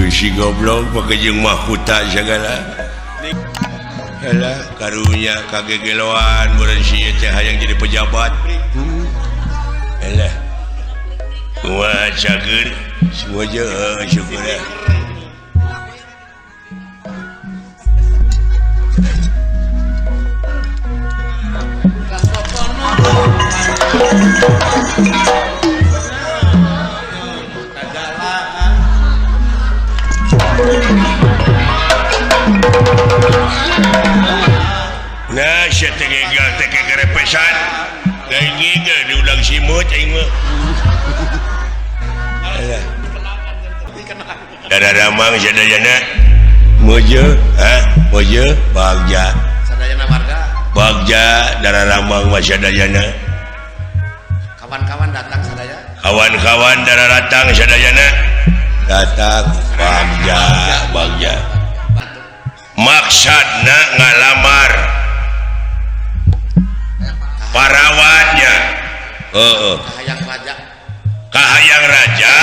si goblok pakai jeung mahkota segala karunya kagegeloan meureun si teh hayang jadi pejabat kumaha cager semua aja syukur ya nah saya tegegal teke kerepesan kayak gini diulang simut aing mah dada ramang sadayana mojo bagja sadayana warga bagja dada ramang mah sadayana kawan-kawan datang sadaya kawan-kawan dada datang sadayana datang bagja maksudna ngalamar parawannya kahayang raja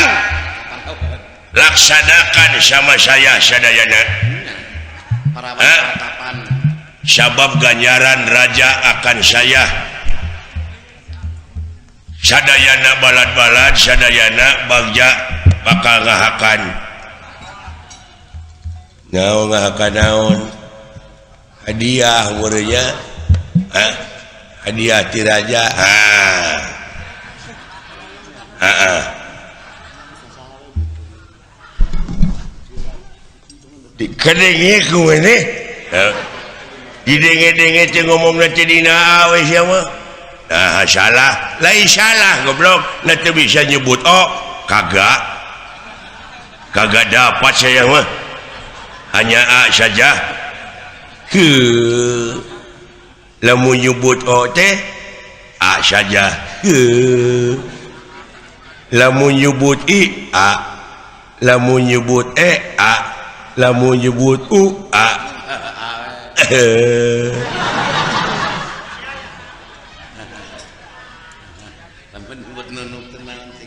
laksanakan sama saya sadayana sabab ganjaran raja akan saya sadayana balad-balad sadayana bagja bakal ngahakan naon hadiah murnya hadiah ti raja dikendengi ku ini didenge-denge teh ngomongna teh dina awe sia mah nah salah lain salah goblok na teu bisa nyebut kagak dapat saya mah hanya saja lamun nyebut teh saja lamun nyebut lamun nyebut lamun nyebut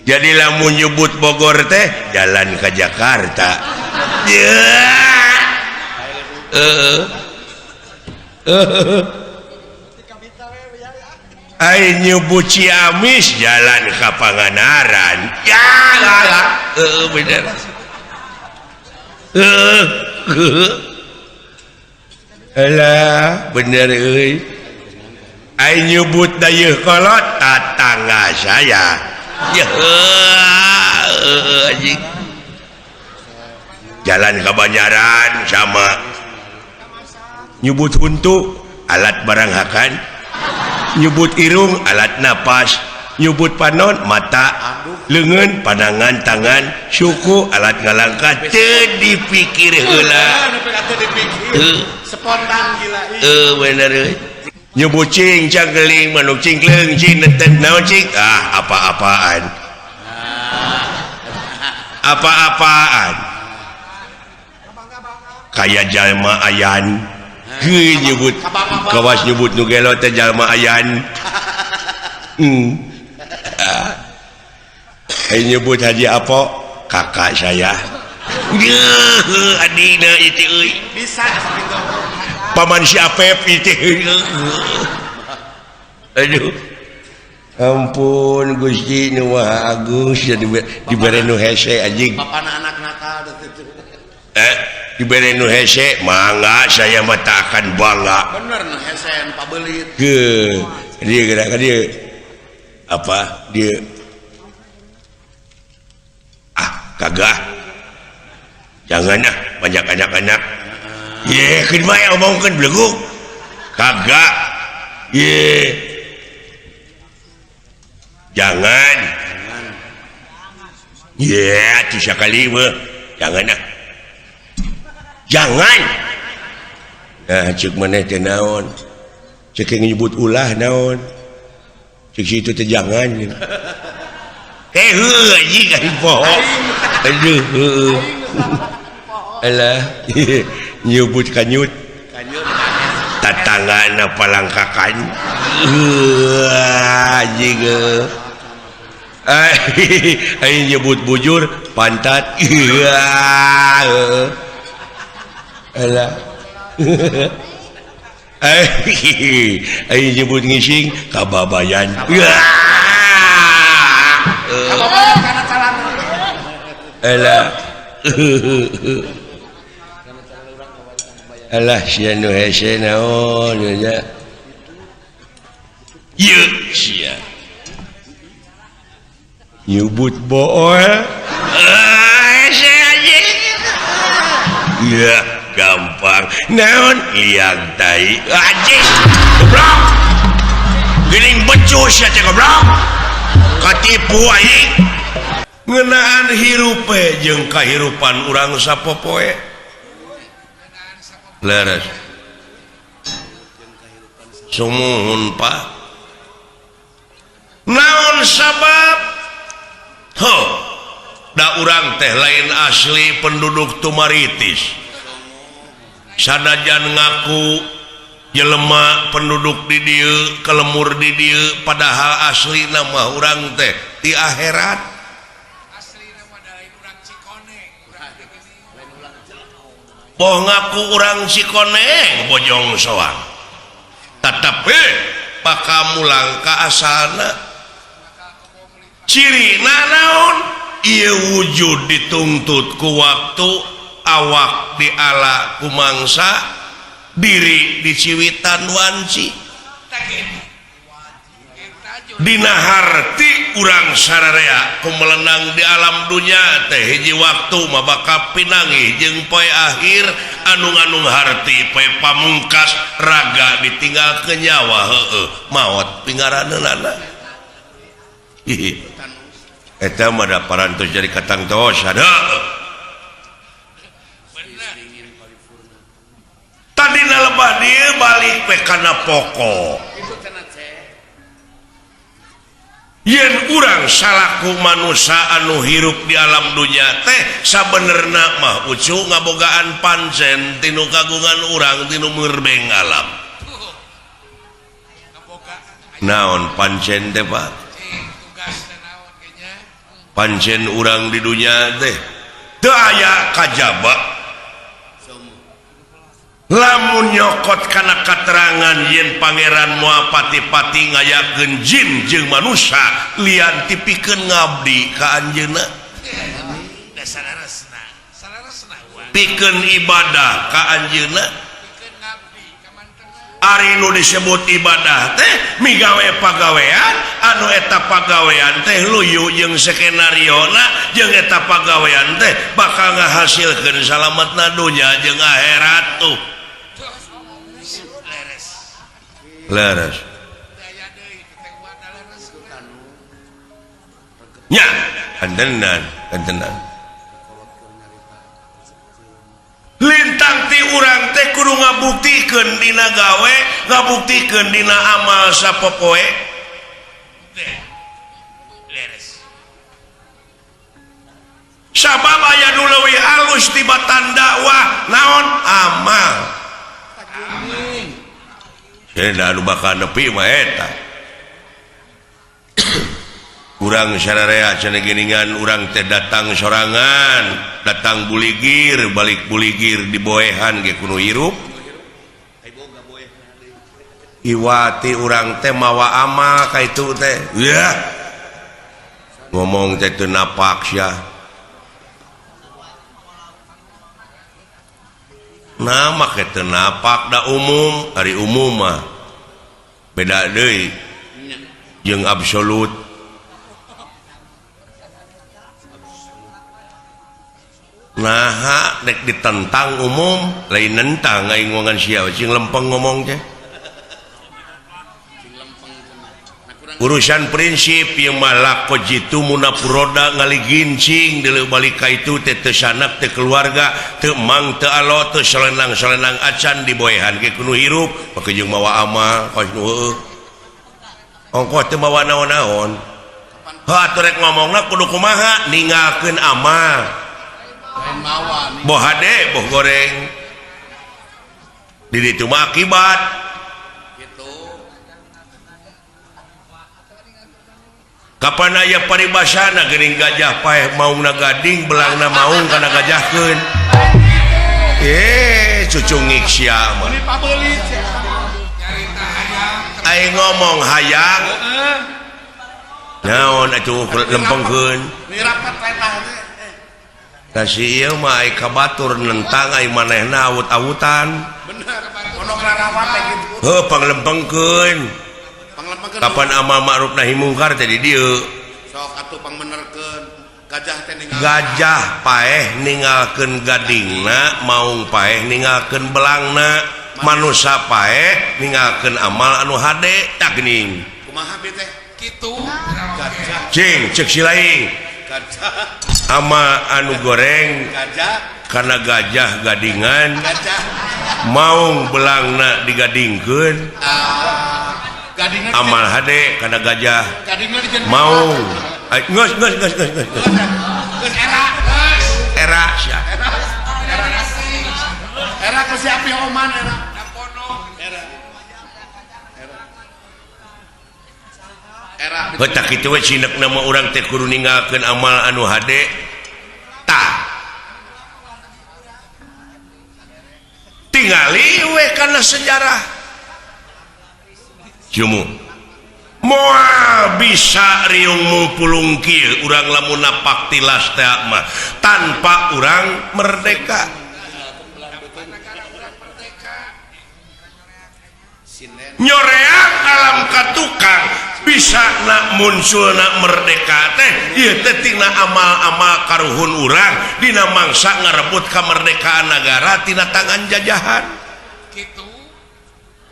jadi lamun nyebut Bogor teh jalan ke Jakarta ai nyebut Ciamis jalan ke Pangandaran bener alah bener euy ai nyebut dayeuh kolot tatangga saya anjing jalan ke Banjaran sama nyebut huntu alat baranghakan nyebut irung alat napas nyebut panon mata leungeun pandangan tangan suku alat ngalangkat teu dipikir heula spontan gila bener euy nyebut cing canggeling manuk cingkleung cing neten naon cing apa-apaan kayak jalma ayan nyebut kawas nyebut nugelo teh jalma ayan nyebut Haji Apo kakak saya adina itu bisa paman si Apep itu aduh ampun Gusti nu Maha Agung dibere nu hese anjing bapana anak nakal dibere nu hese mangga saya mah tak akan bangga bener nu hese pabelit dia gerak dia apa dia kagak jangan banyak anak-anak kan mah yang omongkeun beleguk kagak jangan tu sekali mah jangan nah cek maneh teh naon cek nyebut ulah naon cek situ teh jangan anjing ari poho aduh alah nyebut kanyut tatanggana palangkakan anjing Aing nyebut bujur pantat. Alah. Aing nyebut ngising kababayan. Kababayan kana calana. Alah. Alah sia nu hese naon nya. Ieu sia. Nyebut bool. Hese anjing. Ya, gampang. Naon liang tai. Anjing. Goblok. Geuning becus sia teh goblok. Katipu aing. Ngeunaan hirupe jeung kahirupan urang sapopoe. Leres. Sumuhun Pak. Naon sabab? Da urang teh lain asli penduduk Tumaritis. Sanajan ngaku jelema penduduk di dieu, kelemur di dieu, padahal asli nama urang teh di akhirat. Boh ngaku urang Cikoneng bojong soang tetapi pakamulang ka asalna cirina naon ieu wujud dituntut ku waktu awak diala ku mangsa diri diciwitan wanci dina harti urang sararea kumelenang di alam dunya teh hiji waktu mah bakal pinangih jeung poe akhir anu harti poe pamungkas raga ditinggal ke nyawa maot pingaraneunana eta mah da parantos jadi katang tos ada tadina lebah dieu balik pe kana pokok yen urang salaku manusia anu hirup di alam dunya teh sabenerna mah ucu ngabogaan pancen tinu kagungan urang tinu merbeng alam. Naon pancen teh Pak? Pancen urang di dunya teh teu aya kajaba lamun nyokot kana katerangan yen pangeran moal pati-pati ngayakeun jin jeung manusia lian tipikeun ngabdi ka anjeunna pikeun ibadah ka anjeunna ari nu disebut ibadah teh migawe pagawean anu eta pagawean teh luyu jeung skenariona jeung eta pagawean teh bakal ngahasilkeun salametna dunya jeung akhirat tuh leres nya kantenan lintang ti urang teh kudu ngabuktikeun dina gawe ngabuktikeun dina amal sapopoe leres sabab aya nu leuwih alus tibatan dakwah naon amal anu bakal nepi mah eta urang sararea cenah geuningan urang teh datang sorangan datang buligir balik buligir di boehan ge kudu hirup iwati urang teh mawa amal ka itu teh ya ngomong teh teu napak sia nah make teu napak da umum ari umum mah beda deui jeung absolut nah dek ditentang umum lain nentang aing ngomongan sia cing lempeng ngomong teh urusan prinsip yang malah kojitu munapuroda ngali gincing dile balik ka itu teh teu sanak teh keluarga teu mang teu alo teu solenang acan di boehan ge kudu hirup make jeung mawa amal kos nu heueuh ongkoh teu mawa naon-naon ha rek ngomongna kudu kumaha ninggalkeun amal lain mawa boh hade boh goreng di ditu mah akibat kapan aya paribasana geuning gajah paeh maungna gading belangna maung kana gajahkeun cucungik sia mah Beli pabeulit. aing ngomong hayang naon atuh lempengkeun Mirapat tetah teh. da si ieu mah ai kabatur nentang ai manehna awut-awutan Bener. Ono rarawat teh gitu. heuh panglempengkeun Panglempengkeun. kapan amal ma'ruf nahi mungkar teh di dieu Sok atuh pangbenerkeun. Gajah teh ninggal. gajah paeh ninggalkeun gadingna maung paeh ninggalkeun belangna manusia paeh ninggalkeun amal anu hade tak geuning Kumaha bi teh? Gitu. Gajah. cing cek si laing Gajah. ama anu goreng Gajah. karena gajah gadingan Gajah. maung belangna digadingkeun Gadingna amal hade karena gajah gadingna dijeun. maung geus Geus era. era sia Era ku si api oman era. Era. betak kitu we cinek nama urang teh kudu ninggalkeun amal anu hade tah tingali we kana sejarah jumu moal bisa riung pulung kieu urang lamun napak tilas teh mah tanpa urang merdeka nyoreang alam katukang bisa nak munculna merdeka teh ieu teh tina amal-amal karuhun urang dina mangsa ngarebut kamerdekaan negara tina tangan jajahan Gitu.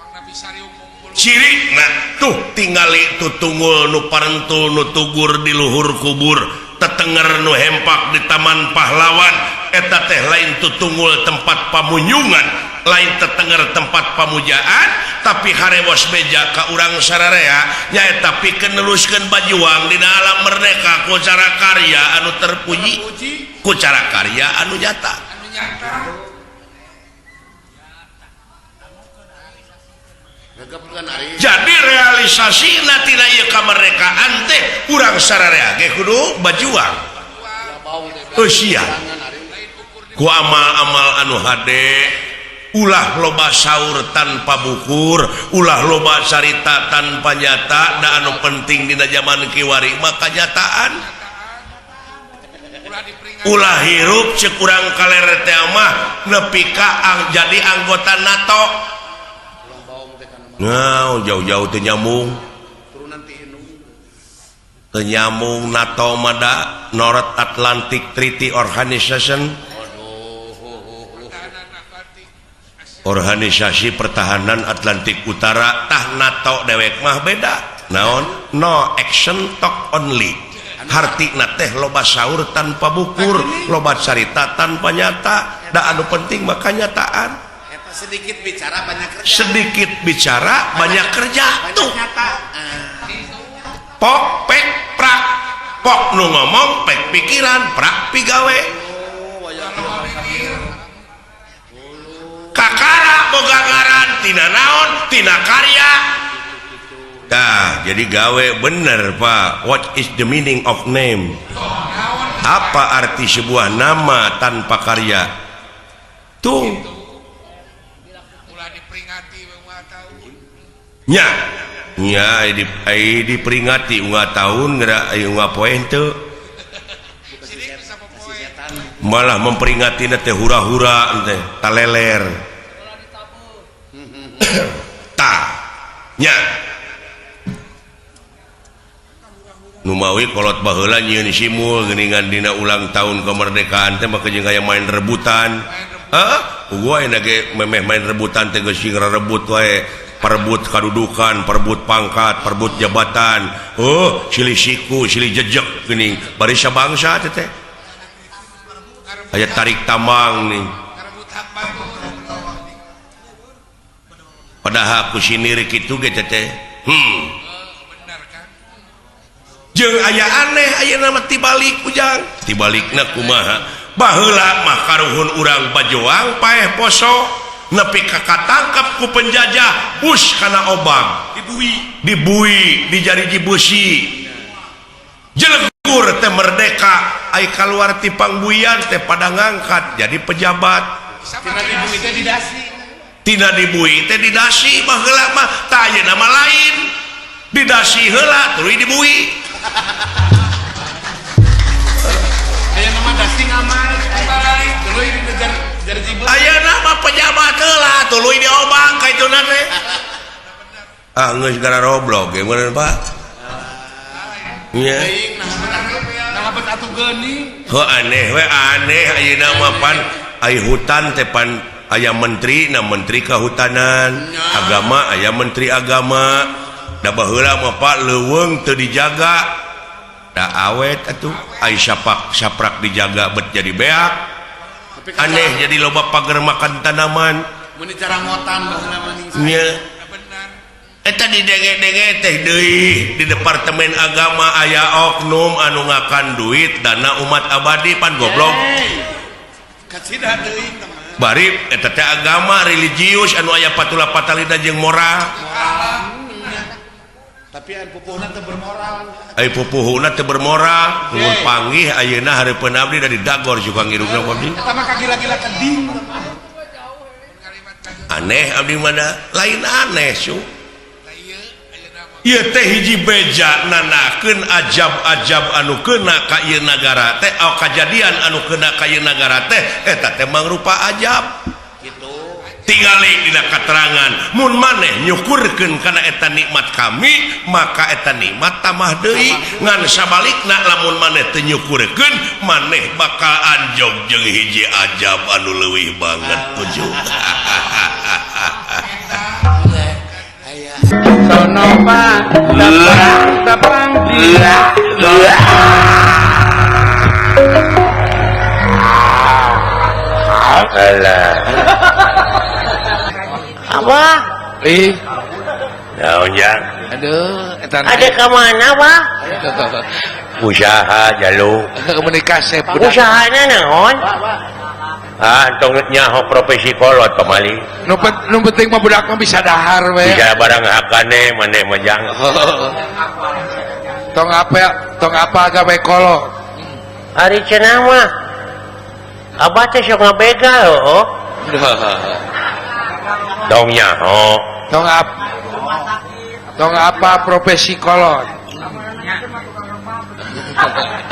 Mangna bisa riung ngumpul. cirikna tuh tingali tutunggul nu parentul nu tugur di luhur kubur tetenger nu hempak di taman pahlawan eta teh lain tutunggul tempat pamunyungan lain tetenger tempat pamujaan tapi harewos beja ka urang sararea nyaeta pikeun neluskeun bajuang dina alam merdeka ku cara karya anu terpuji ku cara karya anu nyata Anu nyata. Gegepkeun ari. jadi realisasi tina ieu kamerdekaan teh urang sararea ge kudu bajuang sia ku amal-amal anu hade ulah loba saur tanpa bukur ulah loba carita tanpa nyata da anu penting dina zaman kiwari mah kanyataan ulah hirup cek urang kaler teh mah nepi ka jadi anggota NATO ngau jauh-jauh teu nyambung Turunan ti Inung. teu nyambung NATO mah da North Atlantic Treaty Organization Organisasi Pertahanan Atlantik Utara tah NATO dewek mah beda naon no action talk only hartina teh loba saur tanpa bukur loba carita tanpa nyata da anu penting mah kanyataan Eta sedikit bicara banyak kerja. sedikit bicara banyak kerja Banyak tuh nyata. pok pek prak pok nu ngomong pek pikiran prak pigawe kakara boga ngaran tina naon tina karya dah jadi gawe bener pak what is the meaning of name apa arti sebuah nama tanpa karya tuh Ulah diperingati ulah tahun. nya nya diperingati unggah tahun geura unggah poe teu Sidik bisa popoe. malah memperingati teh hura-hura teh taleler ta nya numawi kolot baheula nyieun simul geuningan dina ulang tahun kemerdekaan teh maka jeung aya main rebutan heeh gua aya ge memeh main rebutan teh geus sing rebut wae perebut kadudukan perebut pangkat perebut jabatan oh silih siku silih jejeg geuning bari sabangsa teh aya tarik tambang nih Ngarebut hak batur. padahal ku sinirik kitu ge teh Benar kan? jeung aya aneh aya nama tibalik ujang tibalikna kumaha baheula mah karuhun urang bajoang paeh poso nepi ka katangkap ku penjajah bus kana obang dibui di jariji besi jelegur teh merdeka ai keluar ti pangbuyan teh pada ngangkat jadi pejabat tina dibui teh didasi tina dibui teh didasi mah heula mah tah aya nama lain didasi heula tuluy dibui aya nama dasi ngamal baik tuluy dinejar jarjibeu aya nama pejabat heula tuluy diobang ka ituna teh geus gara roblog ge meureun Pak nya nah bet atuh geuning aneh we aneh ayeuna mah pan aya hutan teh pan aya menteri na menteri kehutanan agama aya menteri agama da baheula mah Pak leuweung teu dijaga da awet atuh aya saprak dijaga bet jadi beak aneh jadi loba pager makan tanaman mun dicarangotan baheula maning nya eta didenge-denge teh deui di departemen agama aya oknum anu ngakan duit dana umat abadi pan goblok kacida deui teman bari eta teh agama religius anu aya patula patalina jeung moral tapi aya pupuhna teu bermoral ai pupuhuna teu bermoral nuhun panggih ayeuna hareupeun abdi dari dagor juga ngirungna abdi eta mah kagila-gila keding aneh abdi mana lain aneh su ieu teh hiji beja nanakeun ajab-ajab anu keuna ka ieu nagara teh kajadian anu keuna ka ieu nagara teh eta teh mangrupa ajab gitu tingali dina katerangan mun maneh nyukurkeun kana eta nikmat kami maka eta nikmat tamah deui ngan sabalikna lamun maneh teu nyukurkeun maneh bakal anjog jeung hiji ajab anu leuwih banget tujuh sono pak tapang dia alah apa? naon jang Aduh, Ada kemana Pak? usaha jalu komunikasi Usahanya naon? entong nyaho profesi kolot pamali nu penting mah budak mah bisa dahar we. bisa barang hakane maneh mah jang Tong apa gawe kolot. Hari cenah mah Abah teh sok ngabegal oh. dong nyaho Tong apa profesi kolot.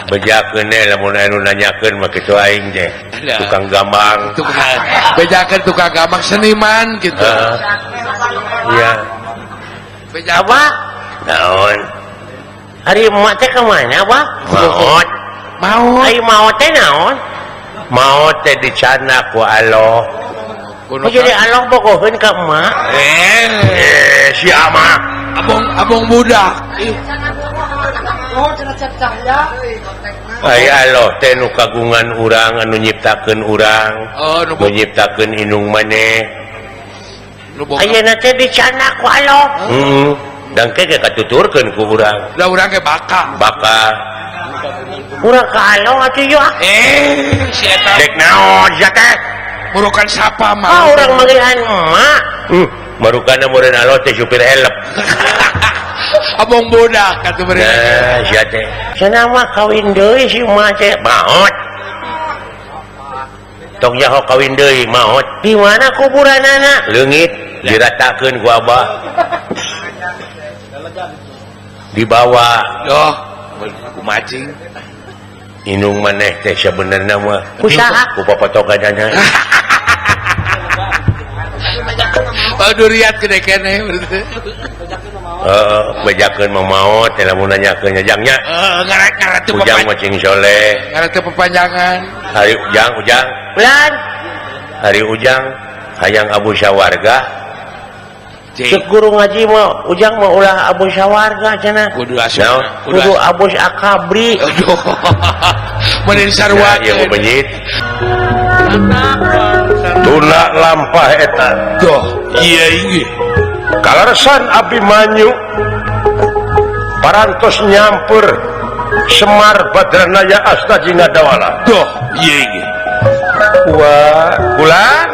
bejakeun lamun anu nanyakeun mah kitu aing teh tukang gamang Bejakeun tukang gamang seniman gitu. iya Abah naon hari emak teh kemana Abah? maot Hari maot teh naon? maot teh dicana ku Allah Oh jadi Allah bogoheun ka emak? si ama abong budak. ai Allah teh nu kagungan urang anu nyiptakeun urang nu nyiptakeun inung maneh Ayeuna teh dicana ku Allah. dan keke katuturkeun ku urang Da urang ge baka. Urang ka Allah atuh yo. Si eta dek naon sia teh murukan sapa mah. Ah urang manggilan emak. marukana meureun Allah teh supir helm Abong budak atuh beureun. nah sia teh Cenah mah kawin deui si emak teh. maot tong nyaho kawin deui maot Di mana kuburanana? leungit diratakeun ku Abah dibawa Doh, kumacing. inung maneh teh sabenerna mah Usaha. ku papotokanana Duriat gede kene berarti. bejakeun mah maot teh lamun nanyakeun jangnya Ngaret teu ujang macing soleh ngaret teu pepanjangan. hari ujang Lan hari ujang hayang abu sawarga cek guru ngaji mah ujang mah ulah abu sawarga cenah. Kudu naon asup. Kudu abus akabri. Aduh. Mending sarua. ieu mah benyit tuna lampah eta Doh, iya inggih. kalaresan abdi manyu parantos nyampur Semar Badranaya Astajina Dawala Doh, iya inggih. wah bulan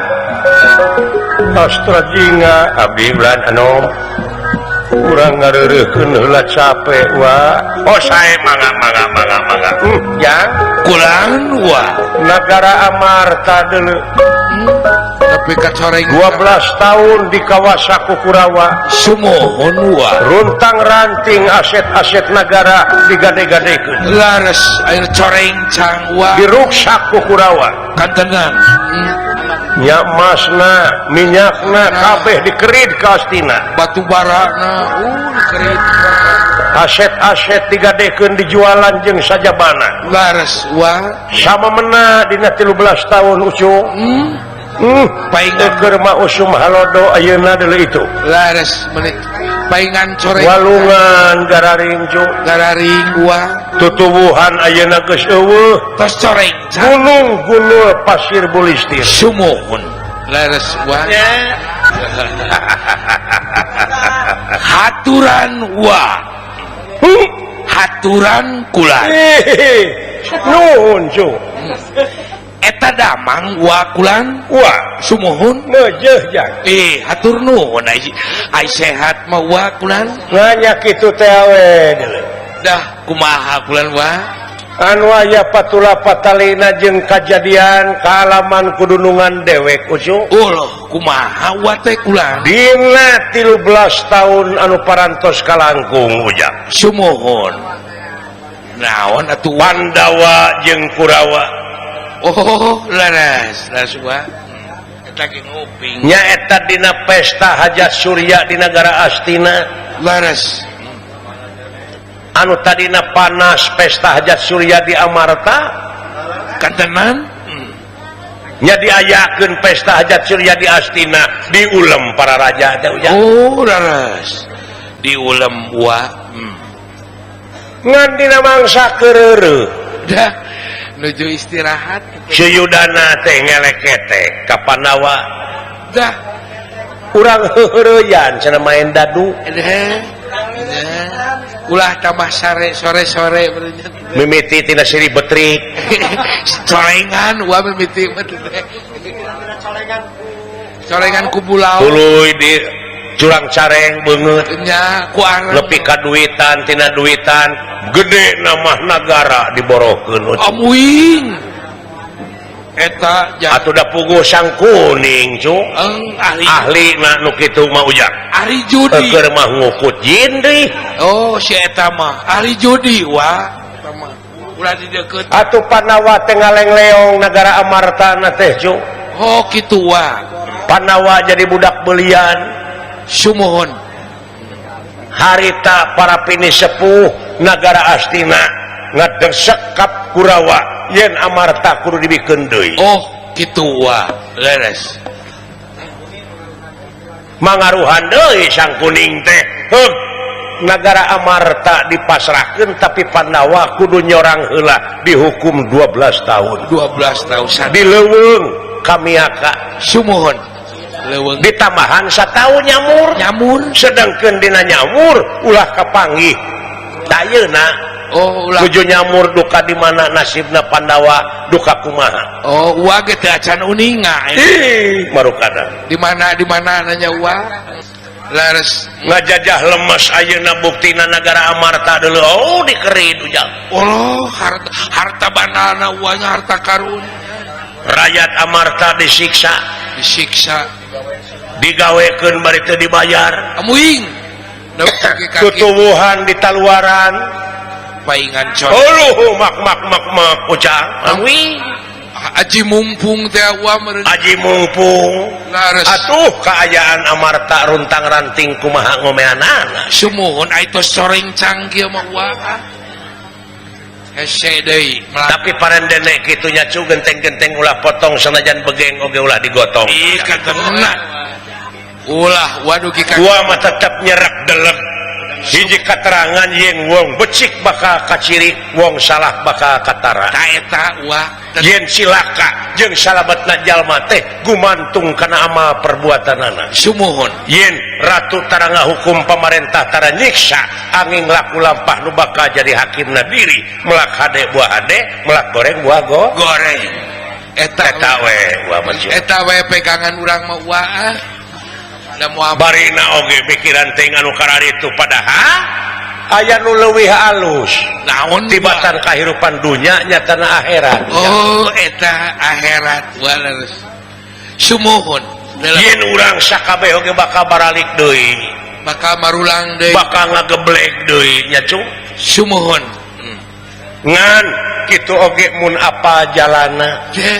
Astajina abdi bulan anu kurang ngareureukkeun heula capek wa oh sae mangga Ya, kulan wah negara Amarta deuleu tapi kacoreng 12 tahun di kawasan Kurawa sumohon wah runtang ranting aset-aset negara digade-gadekeun laras air coreng cang wah diruksak ku Kurawa kantenan nya emasna minyakna kabeh dikerid ka Astina batu bara na kerit aset-aset digadekeun dijualan jeung sajabana laras wah sama mena dina 13 tahun ucu paingan keur mah usum halodo ayeuna deuleu itu laras menit paingan coreng walungan gararing cu gararing wah tutuwuhan ayeuna geus eueuh tos coreng cang gunung gunul pasir bulistir sumohon laras wah haturan wah haturan kulan nuhun cu eta damang wah kulan wah sumohon ngejeh jang hatur nuhun ai sehat mah wah kulan nganya kitu teh awe deuleu dah kumaha kulan wah anu aya patula patalina jeung kajadian kaalaman kudunungan dewek ucu ulah kumaha wah teh kulan dina 13 tahun anu parantos kalangkung ujang sumohon naon atuh Pandawa jeung Kurawa oh laras wah eta ge nguping nyaeta dina pesta hajat surya di negara Astina laras anu tadina panas pesta hajat surya di Amarta kantenan nya diayakeun pesta hajat surya di Astina diulem para raja teh ujang oh laras diulem wah ngan dina mangsa keureureuk dah nuju istirahat Seyudana teh ngelekete ka Pandawa dah urang heureuyan cenah main dadu ulah tambah sore-sore mimiti tina siri betrik corengan wah mimiti corengan kubulau tuluy di curang careng beungeut nya kuarang lepi ka duitan tina duitan gede nama negara diborohkeun amuing eta atuh da puguh sang kuning cu ahli na nu kitu mah ujang ahli judi keur mah ngukut jin deui oh si eta mah ahli judi wah eta mah ulah di deukeut atuh Pandawa teh ngaleng-leong negara Amarta na teh cu oh kitu wah Pandawa jadi budak belian sumohon harita para pini sepuh negara Astina ngadesekap Kurawa yen Amarta kudu dibikeun deui oh kitu wah leres mangaruhan deui sang kuning teh negara Amarta dipasrahkeun tapi Pandawa kudu nyorang heula dihukum 12 tahun 12 tahun dileuweung kamiaka sumohon leuweung ditambahan satahun nyamur sedangkeun dina nyamur ulah kapanggih dayeuna oh ulah tujuh nyamur duka di mana nasibna Pandawa duka kumaha oh uang ge teu acan uninga marukada di mana nanya uang laras ngajajah lemes ayeuna buktina negara Amarta deuleu oh dikerid ujang oh harta bandana uangnya harta karun rakyat Amarta disiksa digawekeun bari teu dibayar amuing tutuwuhan di taluaran paingan mak ucap amuing aji mumpung teh meureun aji mumpung laras atuh kaayaan Amarta runtang ranting kumaha ngomeanana sumuhun aya soreng canggih mah uang hese deui tapi parendene kitu nya cu genteng-genteng ulah potong sanajan begeng oge ulah digotong ih kageuna ulah waduh kika gua mah tetep nyerak deleg hiji katerangan yang wong becik bakal kaciri wong salah bakal katara ta eta wah yen cilaka jeung salametna jalma teh gumantung kana amal perbuatanana sumuhun yen ratu tara ngahukum pamarentah tara nyiksa angin laku lampah nu bakal jadi hakimna diri melak hade buah hade melak goreng buah goreng eta we wa eta we pegangan urang mah wah da moal barina oge pikiran teh anu karar itu padahal aya nu leuwih alus naon tibatan kahirupan dunya nyatana akhirat. oh eta akhirat wae sumuhun yen urang sakabeh oge bakal baralik deui bakal marulang deui bakal ngageblek deui nya cung sumuhun ngan kitu oge mun apa jalana teh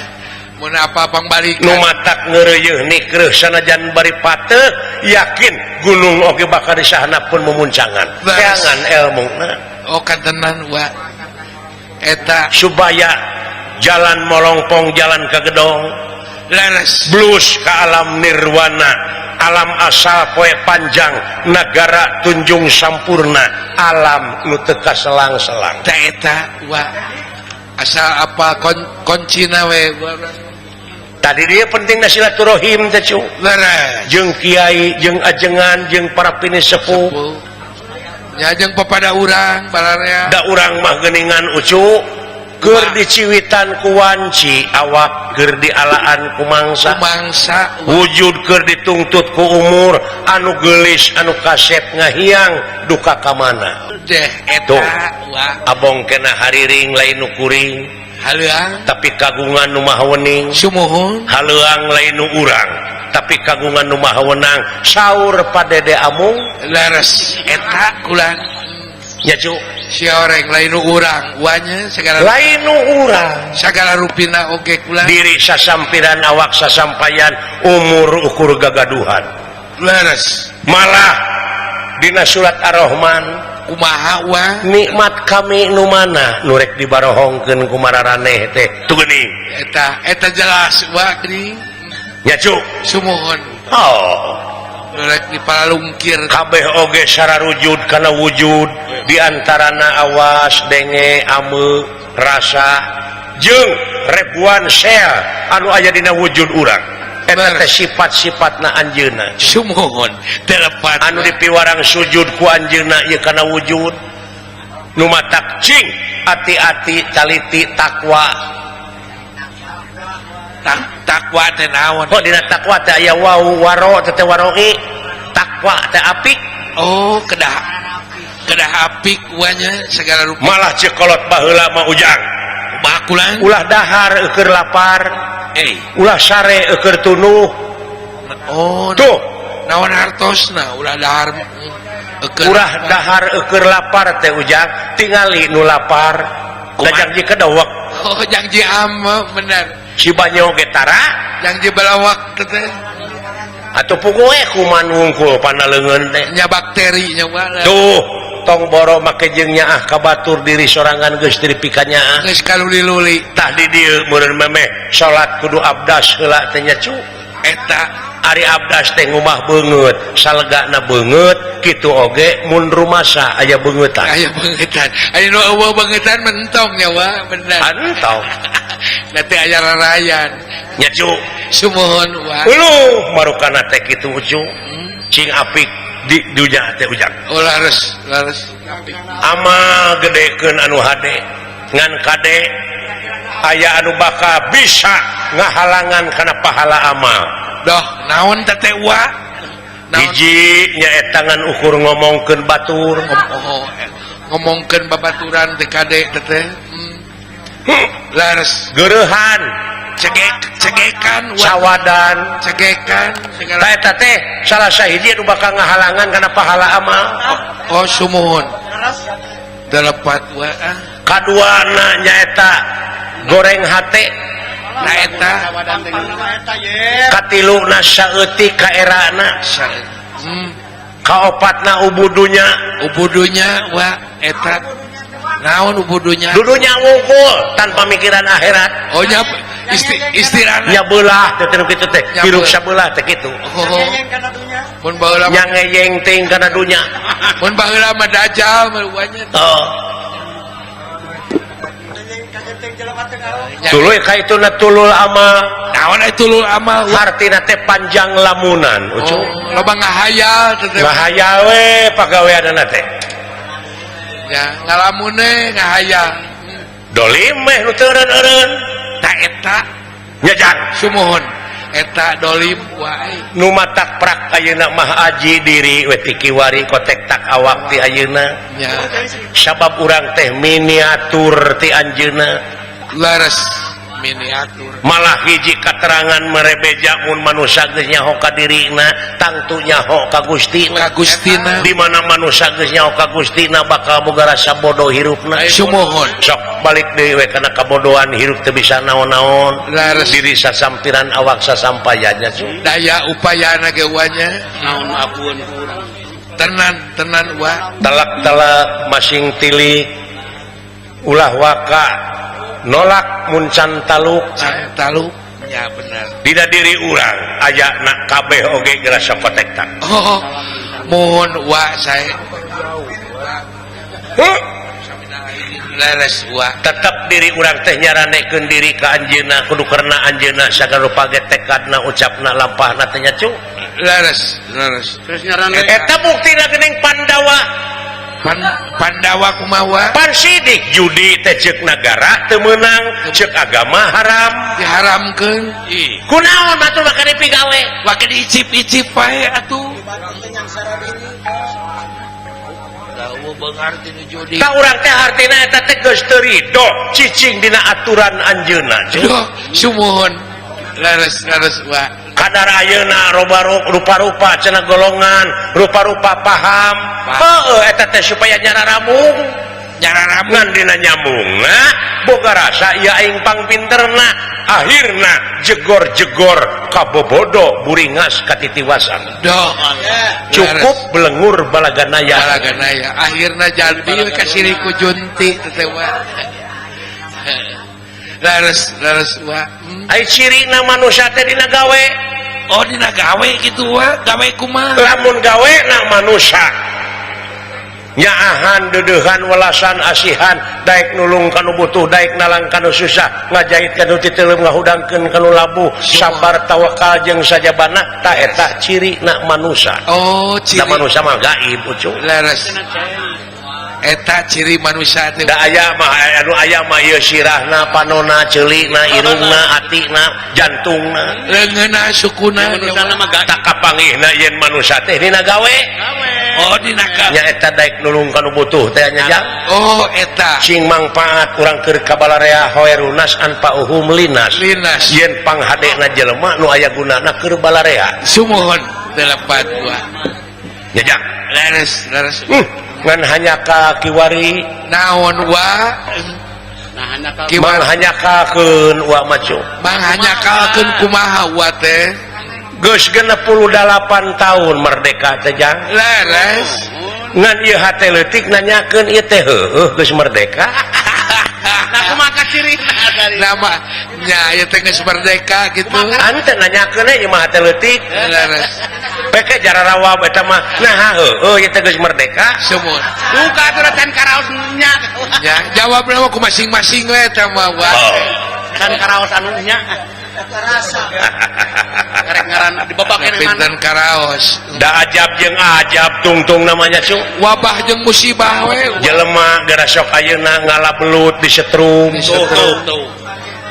mun apa pangbalikan nu matak ngeureuyeuh nikreuh sanajan bari pateuh yakin gunung oge bakal disahana pun memuncangan teangan elmuna oh kantenan wa eta supaya jalan molongpong jalan ka gedong leres blus ka alam nirwana alam asal poe panjang negara tunjung sampurna alam nu teu kaselang-selang teh eta wa asal apa koncina we tadi dia penting silaturahim teh cu leres jeung kiai jeung ajengan jeung para pini sepuh nya jeung papada urang balarea da urang mah geuningan ucu keur diciwitan ku wanci awak keur dialaan ku mangsa wujud keur ditungtut ku umur anu geulis anu kasep ngahiang duka ka mana deh eta wa abong kena hariring lain nu kuring haleuang tapi kagungan nu maha wening sumuhun haleuang lain nu urang tapi kagungan nu maha wenang saur padede amung leres eta kulan nya cu si oreng lain nu urang wanya segala lain nu urang sagala rupina oge kulan diri sasampiran awak sasampayan umur ukur gagaduhan leres malah dina surat Ar-Rahman kumaha wa nikmat kami nu mana nu rek dibarohongkeun ku mararaneh teh tu geuning eta jelas wa geuning nya cu sumuhun oh rek dipalungkir kabeh oge sararujud kana wujud diantarana awas denge ame rasa jeung ribuan sel anu aya dina wujud urang eta teh sifat-sifatna anjeunna sumuhun telepat anu dipiwarang sujud ku anjeunna ieu kana wujud nu matak cing ati-ati caliti takwa takwa teh naon kok dina takwa teh aya wau waro teh waroi takwa teh apik oh kedah apik wanya segala rupa malah cekolot baheula mah ujang bakulan ulah dahar keur lapar ulah sare keur tunuh oh tuh naon hartosna ulah dahar urah dahar keur lapar teh ujang tingali nu lapar da janji kedawak oh janji ama bener si banyo ge tara janji balawak teh atuh puguh kuman wungkul panaleungeun teh nya bakteri nya wala tuh tong boro make jeung nyaah kabatur diri sorangan geus diri pikannya geus kaluli-luli tah di dieu meureun memeh salat kudu abdas heula teh nya cu eta ari abdas teh ngumah beungeut salegana beungeut kitu oge mun rumasa aya beungetan aya beungetan aya nu eueuh beungetan mentong nya wa bener antong da teh aya rarayan nya cu sumuhun wa uluh marukana teh kitu cu cing apik di dunya teh ujang oh lares amal gedekeun anu hade ngan kade aya anu bakal bisa ngahalangan kana pahala amal doh naon teh wa hiji nyaeta ngan ukur ngomongkeun batur ngomongkeun babaturan teh kade teh lares geurehan cegekan sawadan cegekan segala eta teh salah sahiji anu bakal ngahalangan kana pahala amal oh sumuhun delepat wa kaduana nyaeta goreng hate nah eta katiluna saeutik ka erana kaopatna ubudunya wa eta naon ubudunya dudunya wungkul tanpa mikiran akhirat oh nya istirahat nya beulah teh kitu teh hiruk sabelah teh kitu mun baheula nya ngeyeng ting kana dunya mun baheula mah dajal meuanya tuluy ka ituna tulul amal naon aya tulul amal artina teh panjang lamunan ucu loba ngahayal teh ngahayal we pagaweanna teh ya ngalamunne ngahayal dolim meh nu teu eureun-eureun ta eta nya jang sumuhun eta dolim wae nu matak prak ayeuna mah aji diri we ti kiwari kotek tak awak ti ayeuna nya sabab urang teh miniatur ti anjeunna laras miniatur malah hiji katerangan merebeja mun manusia geus nyaho ka dirina tangtu nyaho ka Gustina Agustina di mana manusia geus nyaho ka Gustina bakal boga rasa bodoh hirupna sumohon sok balik deui we kana kabodohan hirup teu bisa naon-naon laras diri sasampiran awak sasampayannya daya upayana ge wanya naon abuan kurang tenan wa telak-telak masing tilik ulah waka nolak muncan taluk taluk ya benar tidak diri urang aya nak kabeh oge gerasa kotektan oh mohon wa saya laras wa tetap diri urang teh nyaranekeun diri ka anjeunna kudu karena anjeunna sagarupa ge tekadna ucapna lampahna teh nya cu laras terus nyarane eta buktina geuning Pandawa Pandawa kumawa pan sidik judi teh ceuk nagara teu meunang ceuk agama haram diharamkeun kunaon atuh maka dipigawe wake diicip-icip wae atuh ka urang teh artina eta teh geus teu ridho cicing dina aturan anjeunna Duh, sumuhun laras wa kadar ayeuna rupa-rupa cenah golongan rupa-rupa paham heueuh eta teh supaya nyararamung ngan dina nyamungna boga rasa ieu aing pangpinterna akhirna jegor-jegor kabobodo buringas katitiwasan doh cukup belengur balaganaya akhirna jadi kasih ku junti tetewa laras wa ai cirina manusia teh dina gawe oh dina gawe gitu wa gawe kumaha lamun gawe na manusia nyaahan deudehan welasan asihan daek nulung kanu butuh daek nalang kanu susah ngajahit kanu titeuleum ngahudangkeun kanu labuh sabar tawakal jeung sajabana ta eta ciri na manusia oh ciri da manusia mah gaib ucung laras eta ciri manusia teh da aya mah anu aya mah ieu sirahna panona ceulina irungna atina jantungna leungeunna sukuna manusia mah tak kapangihna yen manusia teh dina gawe oh dina nya eta daek nulung kanu butuh teh nya jang oh eta cing mangpaat urang keur kabalarea hoerunas anpauhum linas yen panghadena jelema nu aya gunana keur balarea sumuhun telepat gua nya jang laras ngan hanya ka kiwari naon wa mang hanya kakeun wa macu mang hanya kakeun kumaha wa teh geus 68 tahun merdeka teh jang laras ngan ieu hate leutik nanyakeun ieu teh heueuh geus merdeka nah kumaha ciri nama nya ieu teh geus merdeka gitu ante nanyakeun ieu mah hate leutik laras peke jararawa eta mah nah heueuh ieu teh geus merdeka sumur buka aturan karaos nya ya jawab nama ku masing-masing we eta mah wa kan karaos anu nya karek ngaran dibabakeun mana pinten karaos da ajab jeung ajab tungtung namanya cu wabah jeung musibah we jelema gara sok ayeuna ngalabelut di setrum tuh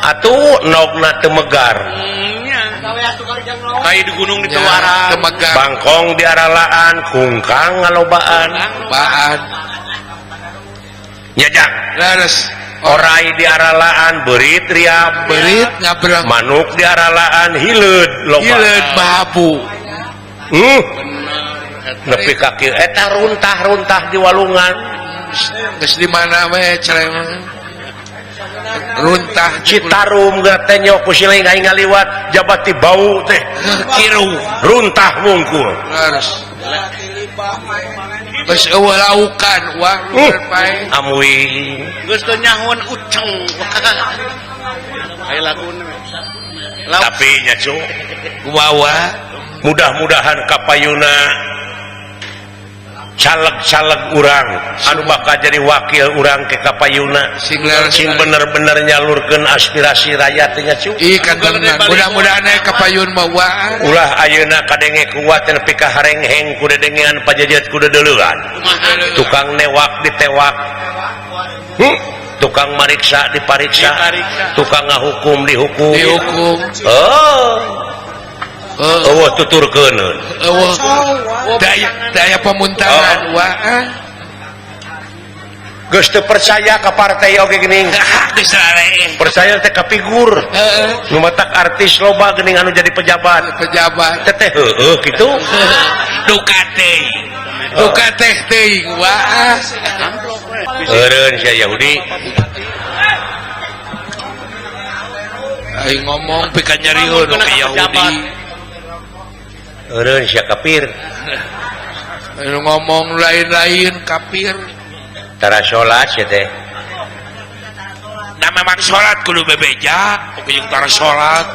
atuh nogna teu megar kayak di gunung di Tewara temegang bangkong diaralaan kungkang ngalobaan baan nyajak laras orai diaralaan beurit riap berit ngabrang manuk diaralaan hileud loba hileud babu nepi ka kieu eta runtah-runtah di walungan geus di mana we cerewet runtah Citarum teh nyok ku siling aing ngaliwat jabati bau teh kiru runtah wungkul laras geus eueuh laukan wa pae amui geus teu nyahoan uceng aya laguna tapi nya cu kumaha mudah-mudahan kapayuna caleg-caleg urang anu bakal jadi wakil urang ke kapayuna sing bener-bener nyalurkeun aspirasi rakyat nya cu kan mudah-mudahan kapayun mah wa ulah ayeuna kadenge kuat nepi ka harengheng ku dedengean pajajet ku dedeleuan tukang newak ditewak tukang mariksa dipariksa tukang ngahukum dihukum dihukum tuturkeun daya pemuntahan wah geus teu percaya ka partai oge geuning percaya teh ka figur nu matak artis loba geuning anu jadi pejabat teh heueuh kitu duka teh teuing wah eureun sia Yahudi aing ngomong pika nyarieun ke Yahudi eureun sia kafir aing ngomong lain-lain kafir tara salat sia teh nah memang salat kudu bebeja oke jeung tara salat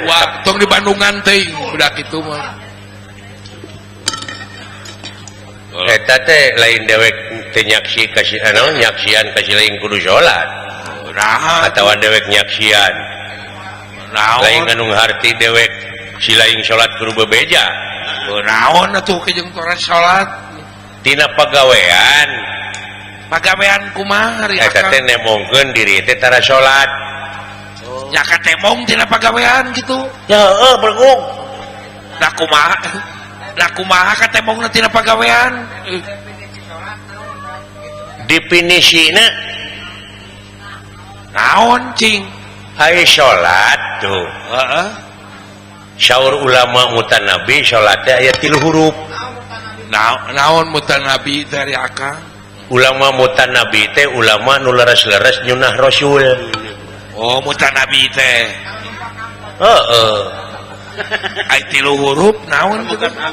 wah tong di Bandungan teuing budak kitu mah eta teh lain dewek teh nyaksi kasih anu nyaksian kasih lain kudu salat atawa dewek nyaksian lain anu ngarti dewek si lain salat kudu bebeja naon atuh ke jeung tara salat tina pagawean kumaha ari eta teh nemongkeun diri teh tara salat nya katemong tina pagawean gitu Ya, bergug. Lah kumaha katemongna tina pagawean definisina naon cing ai salat tuh heeh syaur ulama mutanabi salat teh aya 3 huruf naon mutanabi dari akang ulama mutanabi teh ulama nu leres-leres nyunah rasul oh mutanabi teh heeh ai 3 huruf naon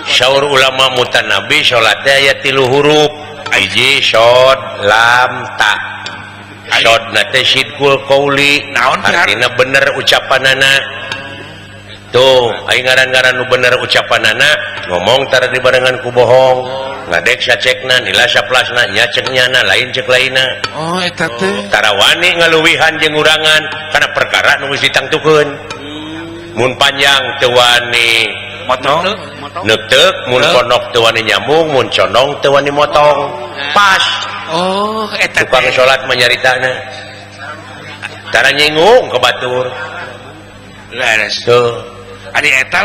syaur ulama mutanabi salat teh aya 3 huruf hiji shod lam ta shodna teh sidqul qauli naon artina bener ucapanana tuh aing ngaran-ngaran nu bener ucapanana ngomong tara dibarengan ku bohong ngadek sacekna nila saplasna nya cek nyana lain cek laina oh eta teh tara wani ngaluwihan jeung urangan kana perkara nu geus ditangtukeun mun panjang teu wani motong neuteuk mun pondok teu wani nyambung mun condong teu wani motong pas oh eta tukang salat manyaritana tara nyinggung ke batur leres tuh ari eta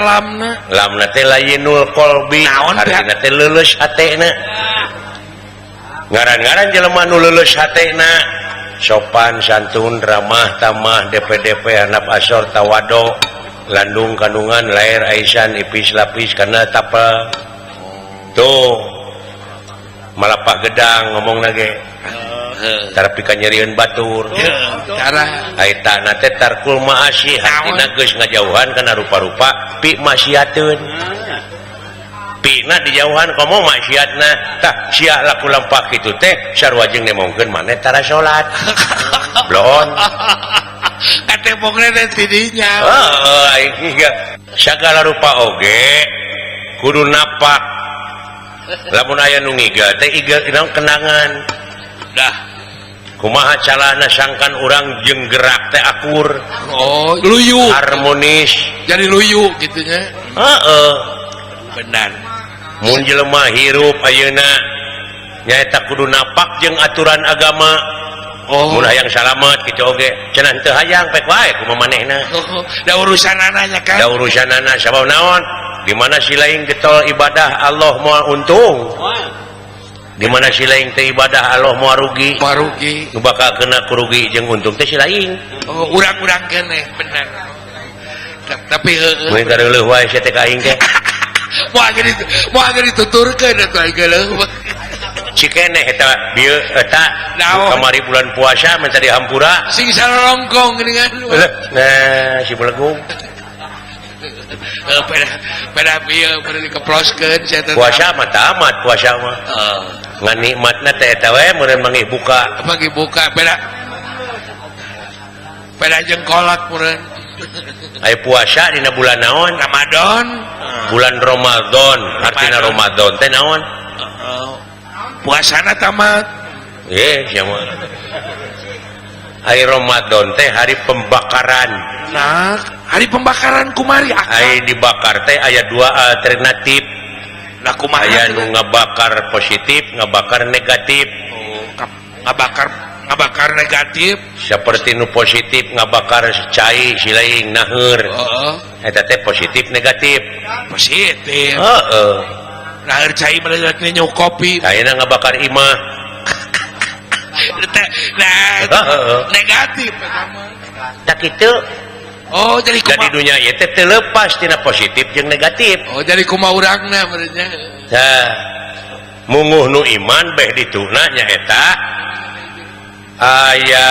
lamna teh lainul qalbi artina teh leuleus hatena ngaran-ngaran jelema nu leuleus hatena sopan santun ramah tamah DP handap asor tawado landung kandungan lair aisan ipis lapis kana tapel tuh malapak gedang ngomong lagi tara pika nyerieun batur cara aitana teh tarkul ma'asi hatina geus ngajauhan kana rupa-rupa pi maksiateun pina dijauhan komo maksiatna tah sia laku lampak kitu teh sarua jeung nemongkeun maneh tara salat blon katemongna teh tidinya heeh aing sagala rupa oge kudu napak lamun aya nu ngiga teh iga kenangan dah kumaha calana sangkan urang jeung gerak teh akur oh luyu harmonis jadi luyu gitunya heeh benar mun jelema hirup ayeuna nyaeta kudu napak jeung aturan agama mun hayang salamet kitu oge cenah teu hayang pek wae kumaha manehna da urusanana nya kan da urusanana sabab naon di mana si lain getol ibadah Allah moal untung di mana si lain teh ibadah Allah moal rugi nu bakal kena kurugi jeung untung teh si lain oh urang-urang keneh bener tapi mun gareuleuk wae sia teh ka aing teh moal dituturkeun atuh aing geuleuh cikeneh eta bieu eta kamari bulan puasa minta dihampura sing sarongkong geuningan nah si belegung pada bieu pada dikeploskeun sia teh puasa mah tamat puasa mah ngan nikmatna teh eta we meureun mangih buka pada jengkolak meureun aya puasa dina bulan naon Ramadan bulan Ramadan artina Ramadan teh naon puasana tamat sia mah hari Ramadan teh hari pembakaran nah hari pembakaran kumari hari dibakar teh aya 2 alternatif nah kumaha aya nu ngabakar positif ngabakar negatif ngabakar bakar negatif. seperti nu positif ngabakar cai silaing naheur eta teh positif negatif Positif. heeh Nah, cai melihat nyu kopi. ayeuna ngabakar imah Nah, negatif pertama. tak kitu Oh, jadi jadi kumaha? dunia ieu teh teu leupas tina positif jeung negatif Oh, jadi kumaha urangna benernya. tah munguh nu iman beh dituna nyaeta aya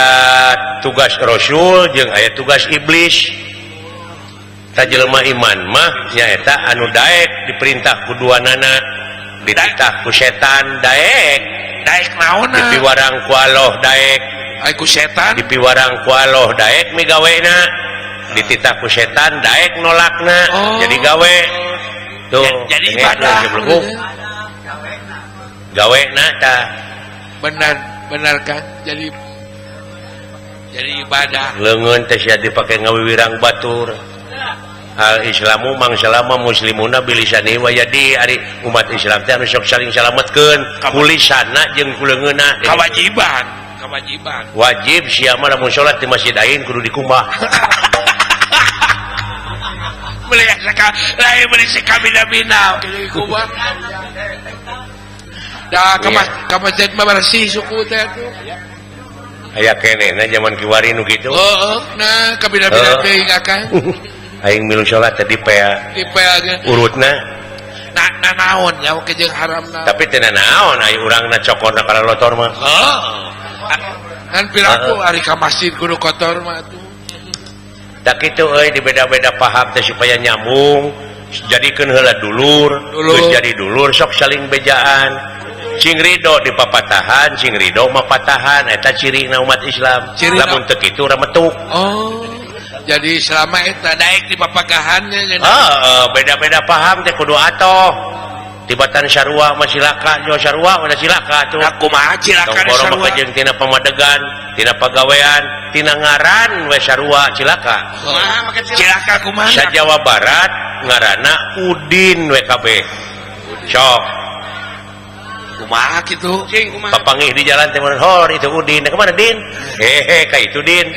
tugas rasul jeung aya tugas iblis ta jelema iman mah nyaeta anu daek diperintah ku duanana dititah ku setan daek Naon dipiwarang ku Allah daek Ai ku setan. dipiwarang ku Allah daek migawena dititah ku setan daek nolakna jadi gawe tuh Jadi ini ibadah. belum gawe ta Benar kan? Jadi ibadah. leungeun teh sia dipake ngawiwirang batur al islamu mangsalama muslimuna bilisani wa yadi ari umat Islam teh anu sok saling salametkeun kulisanna jeung ku leungeunna Kewajiban. wajib sia mah lamun salat di masjid ain kudu dikumbah Melihat lain beli sekabina-bina. Jadi kumaha? Dah ka masjid mah bersih suku teh tuh. aya kenehna zaman kiwari nu kitu Nah kabina-bina teuing akang. aing milu salat teh dipea Dipeageun. urutna Nah naon ya oke jeung haramna. tapi teu naon aya urangna cokonna kana lotor mah Kan piraku ari ka masjid kudu kotor mah tuh. tak kitu euy dibeda-beda paham teh supaya nyambung jadikeun heula dulur geus jadi dulur sok saling bejaan cing ridho di papatahan cing ridho mah patahan eta cirina umat Islam lamun teu kitu rametuk Jadi selama eta daek di papagahannya beda-beda paham teh kudu atoh tibatan sarua mah silaka jo sarua udah silaka tuh aku mah cilaka di tongkoro sarua. mah jeung tina pamadegan tina pagawean tina ngaran we sarua cilaka Cilaka kumaha? sa Jawa Barat ngaranna Udin we kabeh sok Kumaha kitu? papangih di jalan teh hor itu Udin kemana Din hehe ka itu Din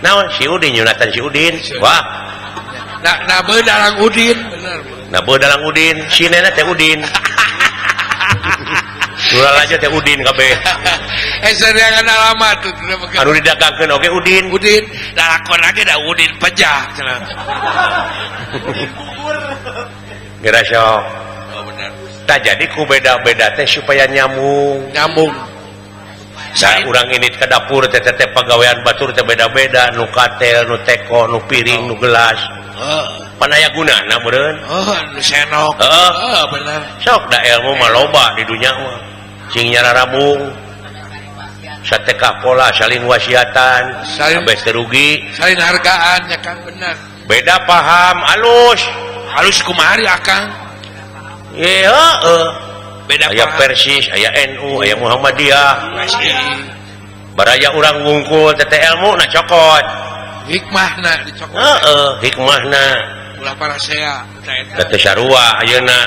naon si Udin nyunatan si Udin wah Nah bedalang Udin bener. nah dalang Udin sinena teh Udin Ulah aja teh Udin kabeh Serangan alamat tuh anu didagangkeun oge Udin lakon lagi da Udin pejah cenah. geura sok Oh bener. tak jadi ku beda-beda teh supaya nyambung sa urang ini ke dapur teh pagawean batur teh beda-beda nu katel nu teko nu piring nu gelas panaya gunana meureun Nu senok. Bener. sok da ilmu mah loba di dunya mah cing nyararabung sateka pola saling wasiatan kabeh teu rugi Salin hargaan ya kan bener. beda paham Halus kumari akang. ye Beda aya paham. Persis aya NU aya Muhammadiyah Masih baraya urang ngungkul teh ilmu na cokot hikmahna dicokot. hikmahna Ulah para saya. teh sarua ayeuna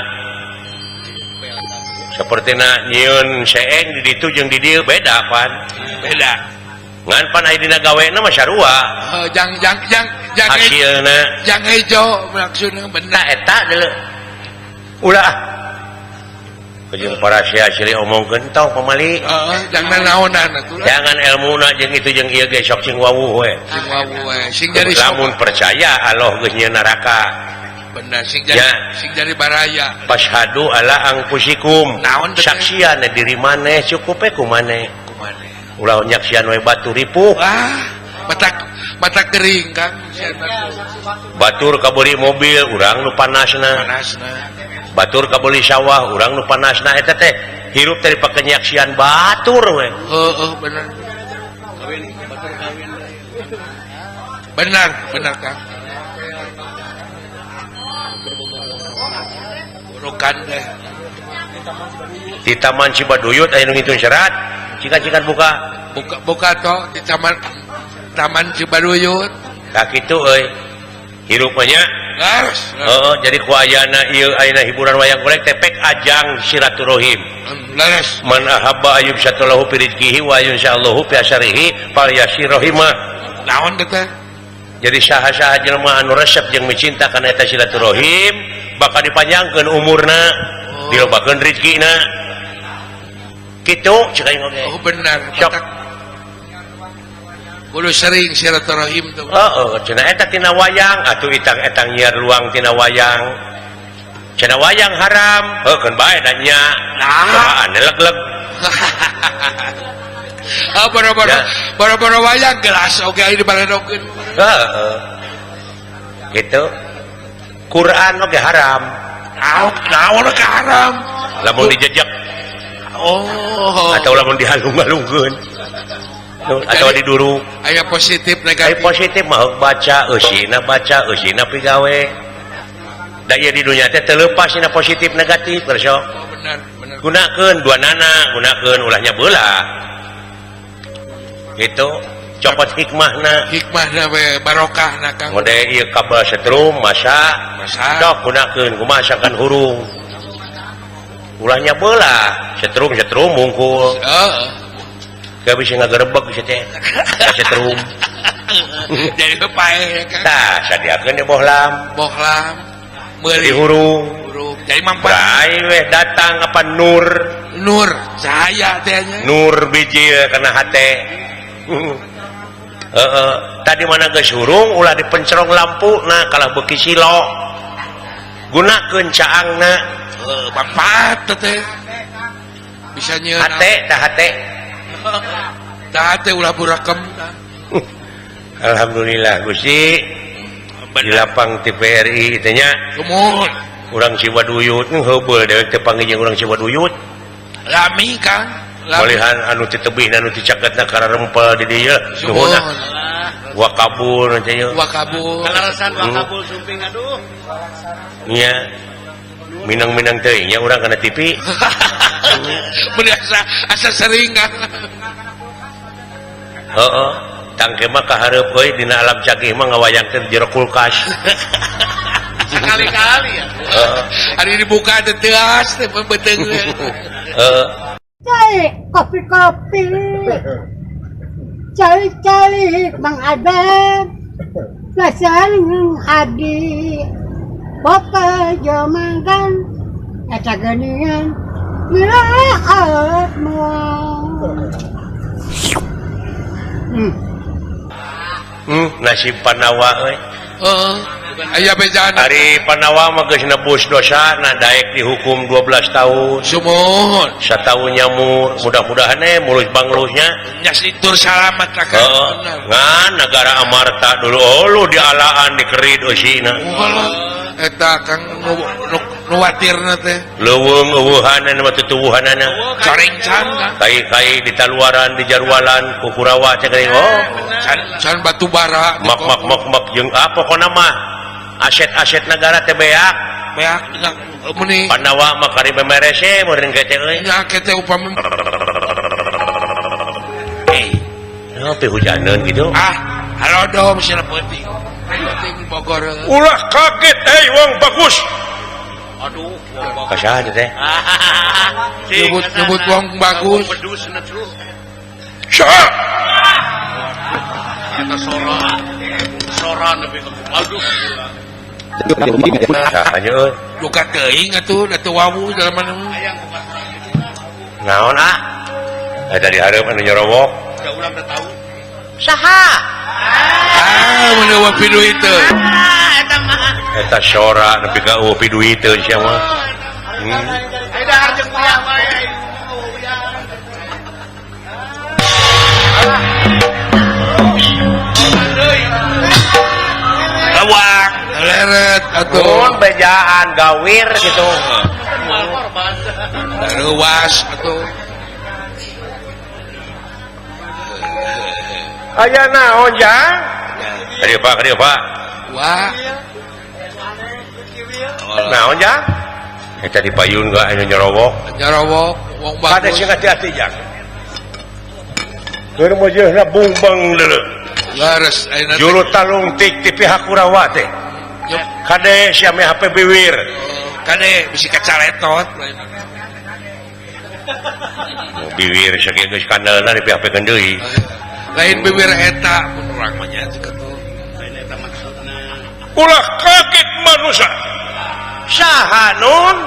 sapertina nyieun seeng di ditu jeung di dieu beda pan Beda. ngan pan aya dina gawena mah sarua Jang hasilna jang hejo maksudna nah bener. eta deuleu ulah jeung para sia silih omongkeun tong pamali Jang naonan atuh. jangan ilmuna jeung itu jeung ieu ge sok cing wawuh we Sing wawu sing jadi lamun percaya Allah geus nyieun neraka bener sing Ya. jadi baraya. Pashhadu ala angpusikum Naon teh? saksian diri maneh cukup ku maneh Kumane. ulah nyaksian we batu ripuh Mata kering kan. batur kabeli mobil urang nu panasna Panasna. batur kabeli sawah urang nu panasna eta teh hirup dari pakenyaksian batur we Bener. Benar kan. Burukan deh. di Taman Cibaduyut aya nu ngitun syarat cikan-cikan buka Buka toh di Taman Cibaduyut. tak kitu euy hirup nya Laras. jadi kuayana ieu ayeuna hiburan wayang golek tepek ajang silaturahim. Laras. Man ahabba ayyub syatulahu fi rizqihi wa insyaallahu fi asyarihi fal yasirahimah. Naon teh? Jadi saha-saha jelema anu resep jeung mencinta kana eta silaturahim bakal dipanjangkeun umurna, dilobakeun rezekina. Kitu cek aing oge. Oh benar. Sok. Kudu sering silaturahim tuh. Cenah eta tina wayang atuh itang-etang nyiar luang tina wayang. Cenah wayang haram, heukeun bae da nya. Nah, leg-leg. Boro-boro wayang gelas oge aya dibaledokeun. Gitu. Quran oge haram. Naon oge haram? Lamun dijejak atau lamun dihalung-halungkeun. Atau diduru. Aya positif Aya negatif. positif mah baca eusina pigawe. Da ieu di dunya teh teu leupas dina positif negatif bersok. Benar. Gunakeun duanana, gunakeun ulahnya beulah. Gitu. Copot hikmahna. Hikmahna we barokahna Kang. Mode ieu kabel setrum masak. Dok gunakeun kumaha asalkan hurung. Ulahnya beulah, setrum mungkul. Gak bisa ngagerebek bisa teh. Setrum. Jadi kepae Kang. Tah, sadiakeun di bohlam. Di Meuli hurung. Jadi mampat. Brai weh datang apa nur. Nur cahaya teh nya. Nur biji kana hate. Tadi mana geus hurung ulah dipencerong lampu nah kalah beuki silo. Gunakeun caangna. Manfaat teh. Bisa nyeun. Hate. Dah teh ulah burakem. Alhamdulillah Gusti. Di lapang TVRI teh nya. Sumur. Urang Ciwaduyut heubeul dewek teh panggih urang Ciwaduyut. Lami Kang. Malihan anu teu tebih anu teu cagetna karena rempel di dieu nuhunna. Wakabul teh ye. Wakabul. Kalarasan wakabul sumping aduh. Nya. Minang-minang teuing nya urang kana TV. Asa sering Kang. Heeh. Tangke mah kahareup euy dina alam cagih mah ngawayangkeun jero kulkas. Sekali-kali ya. Hari dibuka teh teas teh beuteung. Cari kopi-kopi, cari-cari Mang Adam, lasaring adi, bapak jomangan, eta geningan, miraat mual. Nasib Panawa euy. Aya bejaan. Ari Panawa mah geus nebus dosana daek dihukum 12 tahun. Sumuhun. Sataun nyamur, mudah-mudahan mulus banglusnya. Nyas ditur salamat lah Kang. Ngan negara Amarta dulu lu dialaan dikerid eusina. Eta Kang nuwatirna teh. Leuweung eueuhanan mah tutuwuhanana. Caring-can Kang. Kai-kai di taluaran di jarwalan ku Kurawa teh geuning Can batu bara. mak jeung pokona mah aset-aset negara teh beak. Beak meni. Panawa mah kari bemerese meureun kete euy. Nya kete upami. Tapi hujanan gitu. Halo dong sila peuting. Peuting Bogor. Ulah kaget wong bagus. Aduh, Kasaha teh? Nyebut wong bagus. Pedus na tuh. Saha? Eta soran lebih ke aduh. Saha nya euy? Luka teuing atuh atuh wawu dalam mana. Naon Eta di hareup anu nyorowok. Da urang teh tahu. Saha? Menewa pidu itu. Eta mah. Eta sora nepi ka eueuh piduit teh sia mah. Aida harjeun kuliah bae. Lawak, leret atuh. Mun bejaan gawir gitu. Ruas atuh. Aya naon jang? Kadieu Pak. Wah. Naon jang? Eta dipayun gak anu nyorowok. Nyorowok wong Pada bagus. sing hati-hati jang. Keur meujeuna bungbang deuleu. Laras ayeuna. Juru talung tik ti pihak Kurawa teh. Kade siame HP biwir. Kade bisi kacaletot. Biwir saking geus kandelna di HP deui. Lain bibir eta mun urang mah nya ceketu. Ulah kaget manusia. Saha nun?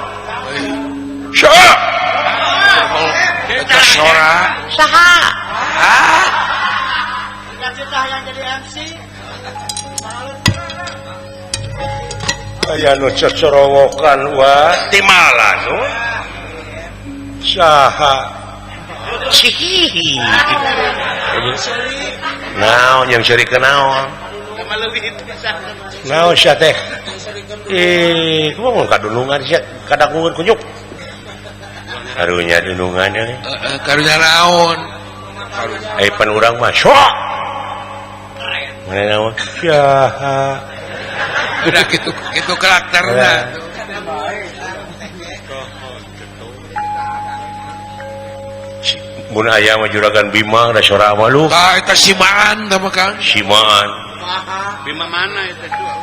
Saha? Eta sora. Saha? Ah, yang jadi MC. Aya nu cocorowokan wa timala nun. Saha? Cihihi. Naon yang seri kenaon? Naon sia teh? Kumaha kadunungan sia kadakungeun kunyuk. Harunya dunungan deui. karunya naon? Pan urang mah sok. Mana naon? Saha? Udah gitu karakterna. Mun aya mah juragan Bima da sora mah lu. Tah eta simaan tah mah Kang. Simaan. Bima mana itu tuh?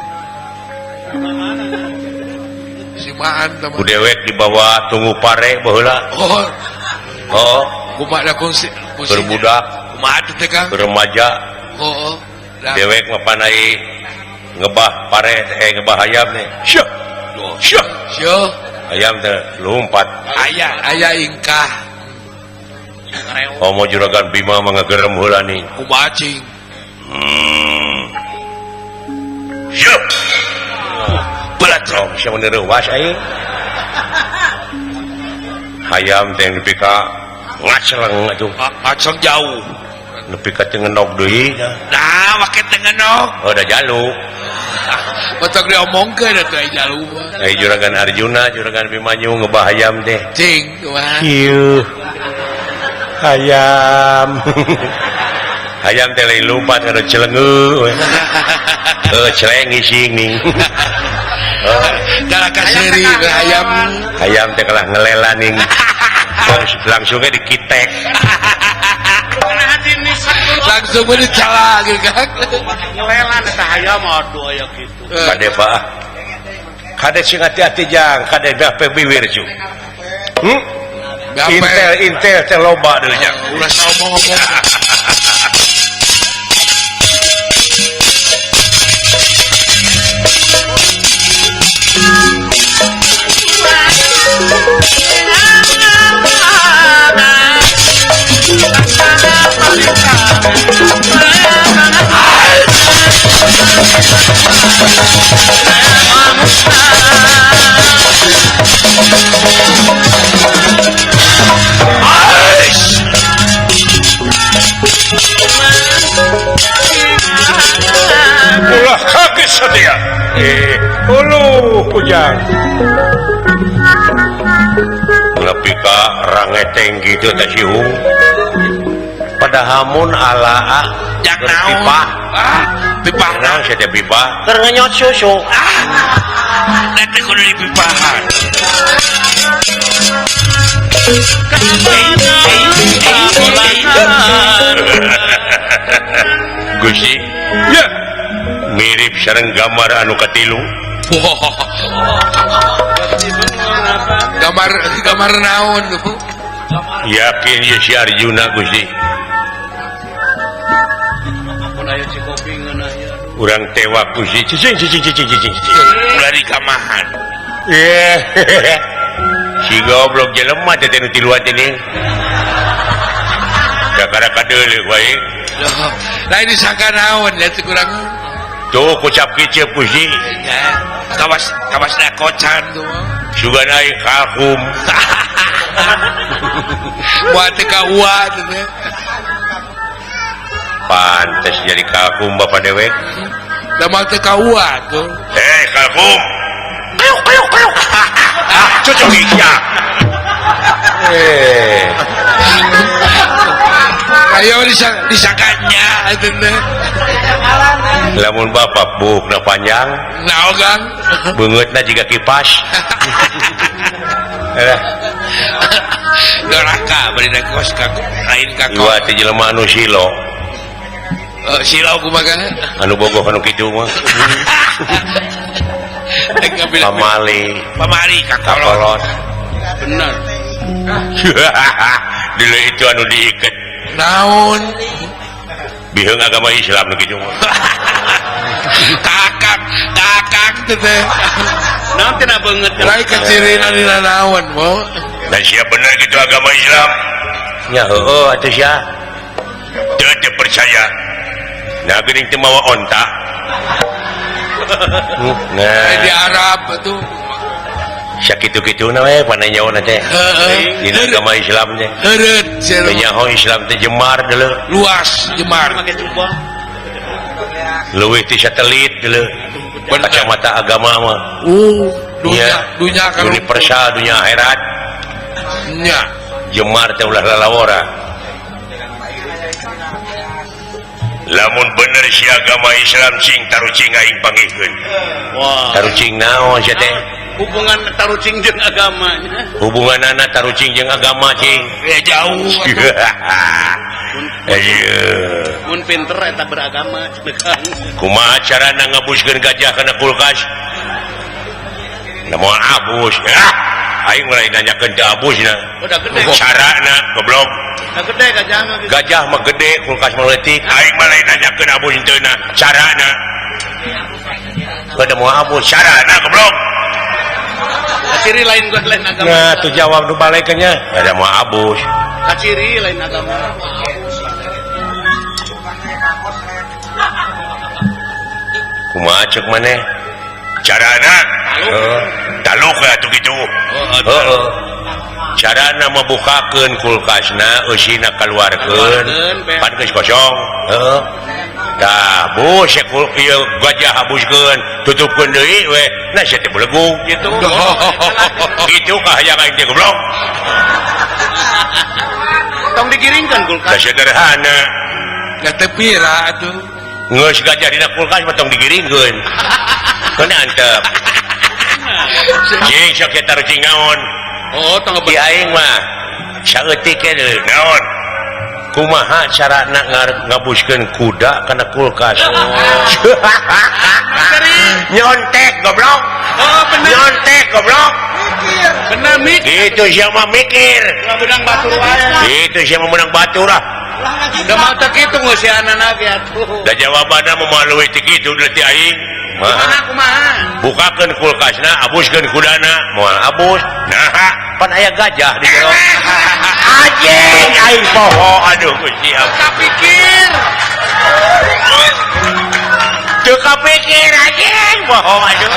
Simaan tah Ku mah. dewek dibawa tunggu pare baheula. Oh, Oh, kumaha da kungsi berbudak, kumaha teh teh Kang? beremaja, Oh, dah. dewek mah panai ngebah pare ngebah ayam nih. Syah. Syah. Syo, Ayam teh lompat. aya ingkah Komo juragan Bima mah ngagerem heula nih. kumaha cing. Syah. Belatrong sia mun reuwas aing. Hayam teh nepi ka ngaceleng atuh. Acang jauh. Nepi ka teu ngenog deui. Nah, make teh ngenog. Oh, da jaluk. Betok diomongkeun atuh aya jalu mah. Ai juragan Arjuna, juragan Bimanyu ngebah hayam teh. Cing, kumaha? Ieu. Hayam. Hayam teh lain lompat kana celengeu. Celeng ngising ning. Dalam kaseri ayam. Hayam teh kalah ngelela ning. Langsungnya dikitek. Langsung mau dicala gitu kan. Ngelelan eta hayam aduh aya kitu. Kade Pak. Kade sing hati-hati jang, kade gape biwir ju. Intel teh loba deui jang. Ulah ngomong-ngomong. Ulah kaget sadia. Ulu kujang. Nepi ka rangeteng gitu teh siung. Padahamun ala Jak pipa. naon? Pipah Nang sia teh pipa. Keur ngenyot susu. nanti kudu dipipahan. Gusti. Ya. Mirip sareng gambar anu katilu. Gambar naon tuh? Yakin ya si Arjuna Gusti. Urang tewak Gusti. Cicing. Ulah dikamahan. Si goblok jelema teh nu tiluan teh nih. Kakara kadeuleu wae. Lain disangka naon ya teh kurang. Tuh kucap kicep Gusti. Kawas da kocan tuh. Sugan aing kalkum. Buat teh ka ua tuh teh. Pantes jadi kalkum Bapak dewek. Lamang teh ka ua tuh. Kalkum. Ayo. Cocok ya. Ayo disangkanya itu teh. Lamun Bapak bukna panjang, Naon Kang? beungeutna jiga kipas. Doraka bari da kos ka lain ka Iwa teh jelema anu silo, silau kumaha? anu bogoh anu kitu mah. pamali pamari kakolot kolot Benar. dulu itu anu diikat naon biheung agama Islam nu kitu kakak teh Naon teh na beungeut. lain kacirina dina naon mo dan siap bener gitu agama Islam nya heueuh atuh sia teu percaya nah geuning teu mawa onta di nah Arab tuh sakitu-kituna we pananyaon teh dina agama Islam teh heureut teu nyaho Islam teh jemar deuleu luas jemar Make jubah. leuwih ti satelit deuleu kacamata agama mah dunya kan universal dunia akhirat nya jemar teh ulah lalawara lamun bener si agama Islam cing tarucing aing panggihkeun Wah. tarucing naon sia teh Hubungan tarucing jeung agamanya. hubunganana tarucing jeung agama cing ya jauh ayeuna Mun pinter eta beragama cedekan. kumaha carana ngabuskeun gajah kana kulkas namun abus aing mulai nanyakeun teu abusna Udah gede. carana goblok Udah gede gajah mah. gajah mah gede kulkas mah leutik aing mah lain nanyakeun abus henteu carana kada mau abus carana goblok Kaciri lain gua lain agama. nah tuh jawab nu balekeunnya kada mau abus Kaciri lain agama. kumaha ceuk maneh carana taluk atuh kitu heeh carana mabukakeun kulkasna eusina kaluarkeun pan geus kosong heeh tah bus ieu gajah habuskeun tutupkeun deui we nah sia teh belegung Gitu. kitu kahayang aing teh goblok Tong digiringkeun kulkas. da sederhana ya tepira tuh geus gajah dina kulkas mah tong digiringkeun keun antep cing sok eta rucing naon Oh, tong di aing mah saeutik ke deui naon kumaha carana ngabuskeun kuda kana kulkas nyontek goblok Oh, bener. nyontek goblok Bener mik. itu siapa mikir Menang batur wae. itu siapa menang batur lah Da mah teh kitu ngeusianana ge atuh. da jawabanna memalui ti kitu deui aing Kumaha kumaha? bukakeun kulkasna abuskeun kudana moal abus nah pan aya gajah di jero anjing aing poho aduh Gusti Allah Kapikir. teu kapikir anjing poho aduh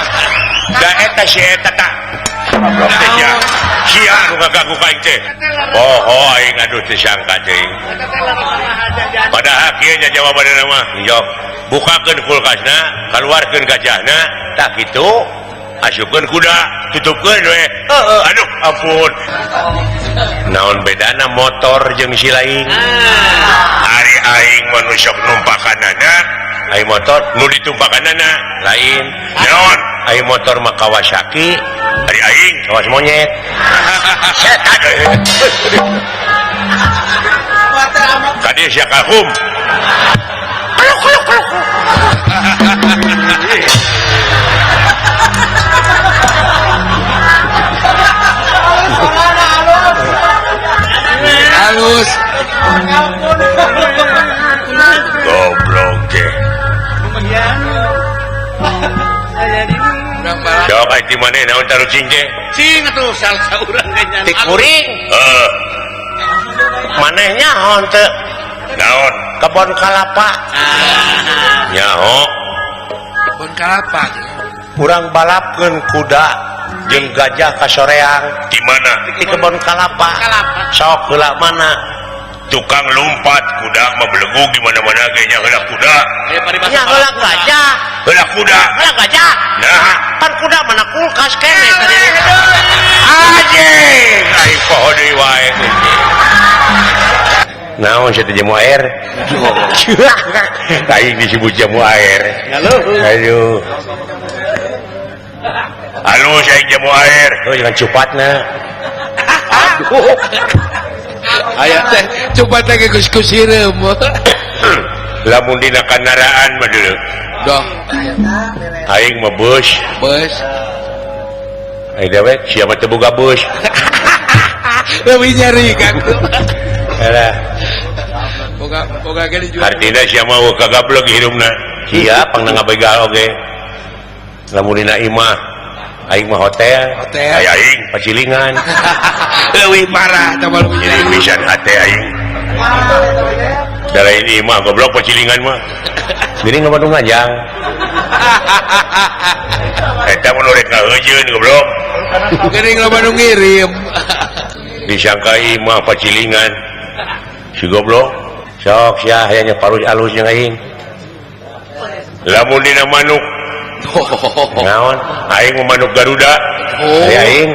da eta si eta tah goblok teh sia sia nu ngaganggu ka aing teh poho aing aduh teu sangka teuing padahal kieu nya jawabanna mah njok bukakeun kulkasna kaluarkeun gajahna tak kitu asupkeun kuda tutupkeun we aduh ampun naon bedana motor jeung si lain hari aing mah nu sok numpakanana aing motor nu ditumpakanana lain naon aing motor mah Kawasaki hari aing kawas monyet setan kadi sia kahum halus goblok teh urang balap sok aya di maneh naon tarucing teh Cing atuh salsa urang ge nya. ti kuring manehnya naon teu naon kebon kalapa nyaho bon kalapa urang balapkeun kuda jeung gajah ka soreang di mana di kebon kalapa sok heula mana tukang lompat kuda mah belegu di mana-mana ge nya heula kuda nya heula gajah heula kuda heula gajah nah pan kuda mana kulkas kene tadi anjing ai poho deui wae naon sia teh jamu air aing disebut jamu air aduh halus aing jamu air oh jangan cupatna aduh aya teh coba teh geus kusireum lamun dina kendaraan mah deuleu Doh. aing mah bus Bus. dewek siapa teu boga bus Lebih nyari kan. alah Boga gini juga. artina sia mah kagablog hidupna sia pangna ngabegal oge lamun dina imah aing mah hotel aya aing pacilingan Lebih parah teman jadi pisan hate aing dari ini mah goblok pacilingan mah jadi nggak Bandung ngajang eta menurut ngaheujeun goblok Gering lo Bandung ngirim. disangka imah pacilingan si goblok sok sia hayanya parus alus jeung aing lamun dina manuk naon aing mah manuk Garuda aya aing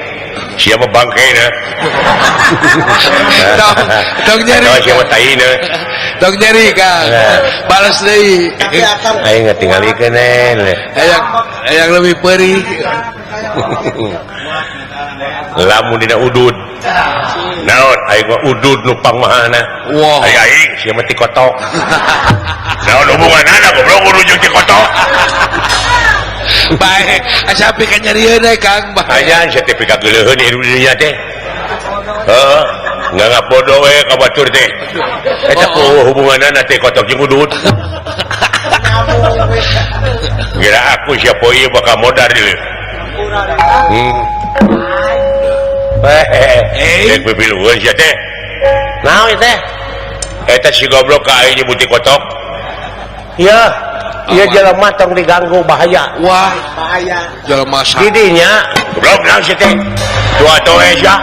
sia mah bangkeina Dong nyari. sia mah taina Dong nyari Kang. Balas deui. aing ngatingalikeun Yang lebih perih. lamun dina udud naon aing mah udud nu pangmahana Wow. aya aing sia mah ti kotok naon hubunganna goblok urang jeung ti kotok Baik. Asapi kan nyarieun Kang. ayan sertifikat geuleuheun hirup di dinya teh heeh nggak ngapodo we ka batur teh eta hubunganna teh kotok jeung udud kira aku siapa ieu bakal modar ieu Ek bebiluan sia teh. Naon teh? Eta si goblok ka aing nyebuti kotok. Iya. Ieu jelema tong diganggu bahaya. Wah, bahaya. jelema sa. Di dinya goblok naon sia teh? Tua toe sia.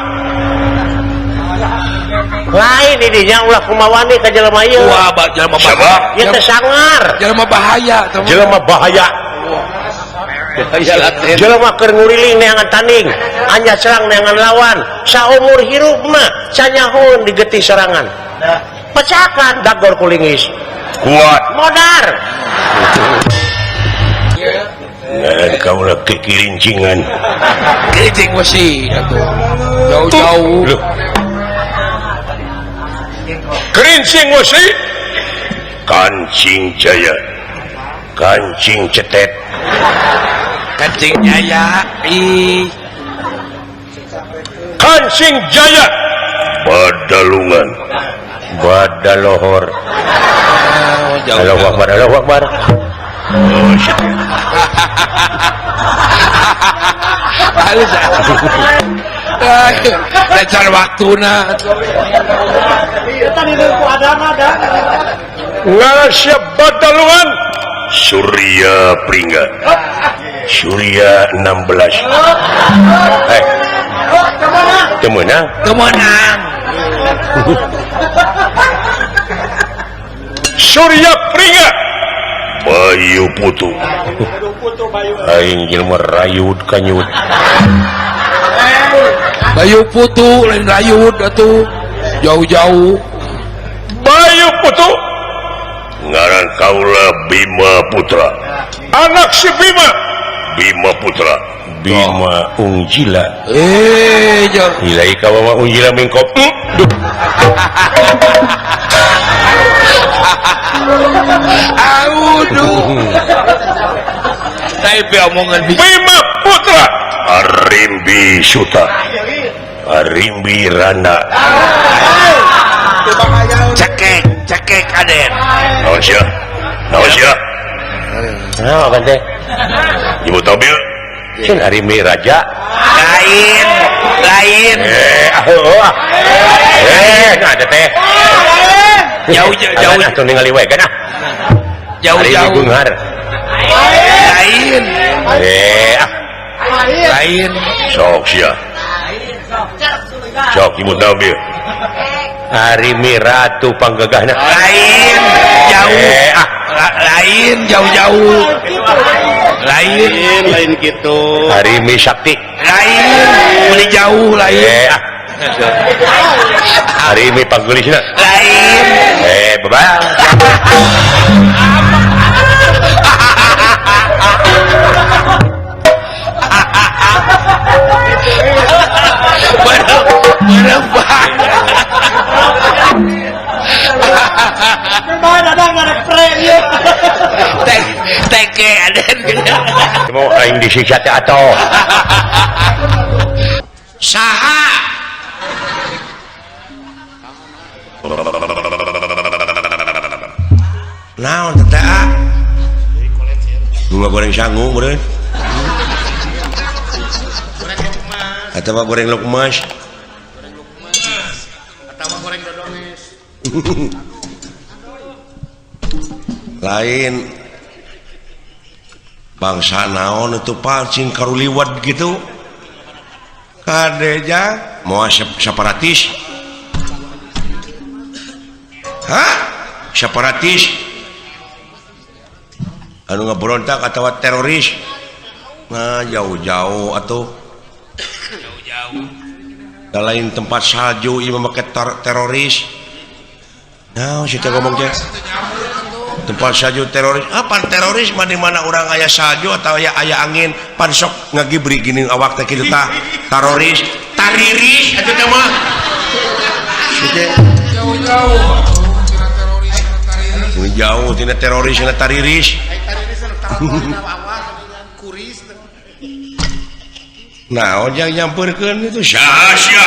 Lain di dinya ulah kumawani ka jelema ieu. Wah, jelema bahaya. Ieu teh sangar. Jelema bahaya, teman. Jelema bahaya. Jelema keur nguriling neangan tanding, anya serang neangan lawan, saumur hirup mah sanyahoun digeti serangan. Pecahkan dagor kulingis. Kuat modar. Nah, kau lah kekirincingan. Kerincing masih atuh. Jauh-jauh. Kerincing masih. Kancing Jaya. Kancing Cetet. Kancing Jaya. Kancing Jaya. Badalungan. Badalohor. Allahu Akbar, Allahu Akbar. Oh, shit. Halus. Lancar waktuna. Tadi ku ada. Ngarasya Badalungan. Surya Pringga. Surya 16. Temenang. Kemenang. Surya Pringga. Bayu Putu. Aing jelema rayud kanyud. Bayu Putu lain rayud atuh. Jauh-jauh. Bayu Putu. Ngaran kaula Bima Putra. Anak si Bima. Bima Putra. Bima Ungjila. Jauh. Ilai kawa Ungjila mingkop. Auduh. Tapi omongan Bima Putra. Arimbi Suta. Arimbi Rana. cekek aden. Naon sia? Naon sia? Nah, apa teh? Ibu Tobil. Cen Arimbi Raja. Lain. Nah ada teh. Jauh. Atuh ningali we kana. Jauh-jauh. Bungar. Lain. Lain. Sok sia. Sok Ibu Tobil. Arimbi Ratu Panggagahna. Lain. Jauh. Lain jauh-jauh. Lain gitu. Arimbi Sakti. Lain. Beli jauh lain. Arimbi Panggelisna. Lain. Bebal. Thank mau aing disiksa teh atoh. Saha naon teh bunga goreng sangu meureun atawa goreng lukmas Atau goreng dodones. lain bangsa naon itu palcing karuliwat gitu kadeja mau separatis hah separatis anu ngaberontak atau teroris nah jauh-jauh atau jauh-jauh lain tempat salju ieu memakai teroris nah situ ngomong teh tempat salju teroris apa teroris mah di mana orang aya salju atau aya angin pan sok ngagibri gini awak teh kitu tah teroris tariris atuh teh mah Jauh-jauh. Kira teroris, kira tariris. jauh tina teroris tina tariris Tadi sana tarawih na awal dengan kuris. nah ojang nyamperkeun itu sia-sia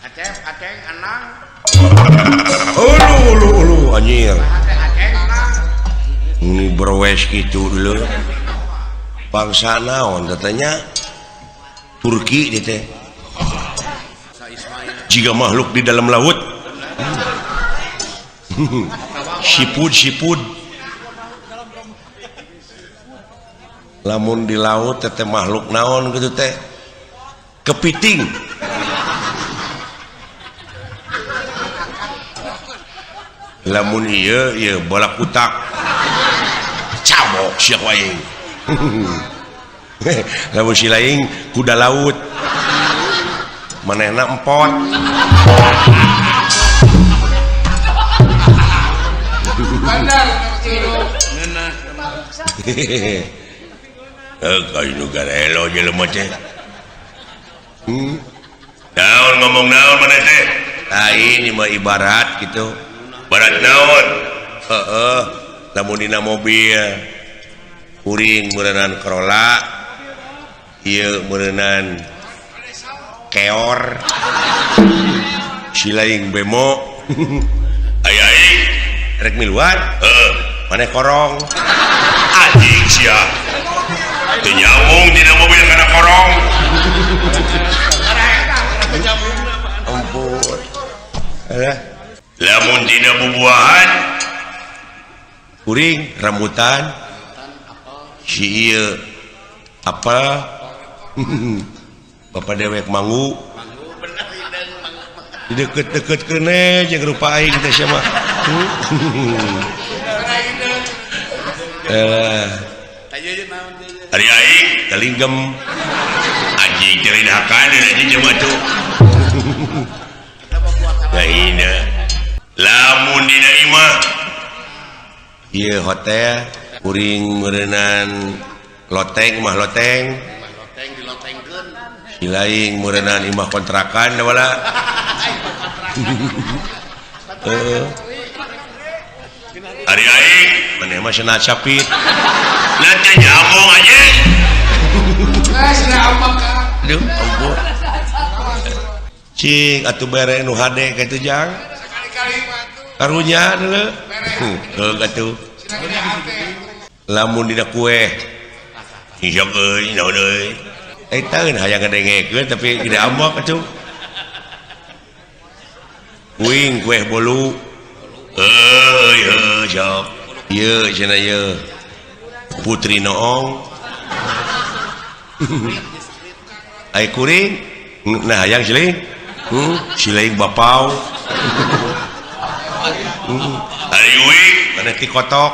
Aceng anang. ulu anjir Aceng anang. ini berwes gitu dulu bangsa naon katanya Turki dia teh jika makhluk di dalam laut sipud lamun di laut teh makhluk naon gitu teh kepiting lamun iya bola kutak cabok siak wae lamun si lain kuda laut manehna empot Bandar. Ngeunah. kayu nu garelo jelema teh naon ngomong naon maneh teh ini mah ibarat gitu barat naon heeh lamun dina mobil kuring meureunnan Corolla ieu meureunnan keor silaing bemo aya rek miluan maneh korong anjing sia teu nyambung dina mobil kana korong ampun lamun dina bubuahan kuring rambutan si ieu apa bapak dewek mangu di deket-deket kene jeung rupa aing teh sia mah ari aing kalinggem anjing teh lain hakan anjing jeung batu lainna lamun dina imah ieu hotel kuring meureunnan loteng mah loteng Loteng dilotengkeun. si laing meureunnan imah kontrakan da wala ari aing maneh mah cenah capit nanti nyambung aja Sudah apa kan? aduh ampun cing atuh bere nu hade kitu jang Sekali-kali batu. karunya deuleu atuh Sina gede hate. lamun dina kue sok euy naon euy taeun hayang ngadengekeun tapi gede ambak atuh kuing kue bolu sok ieu cenah ieu putri noong ai kuring nah hayang siling siling bapau ari uing mana ti kotok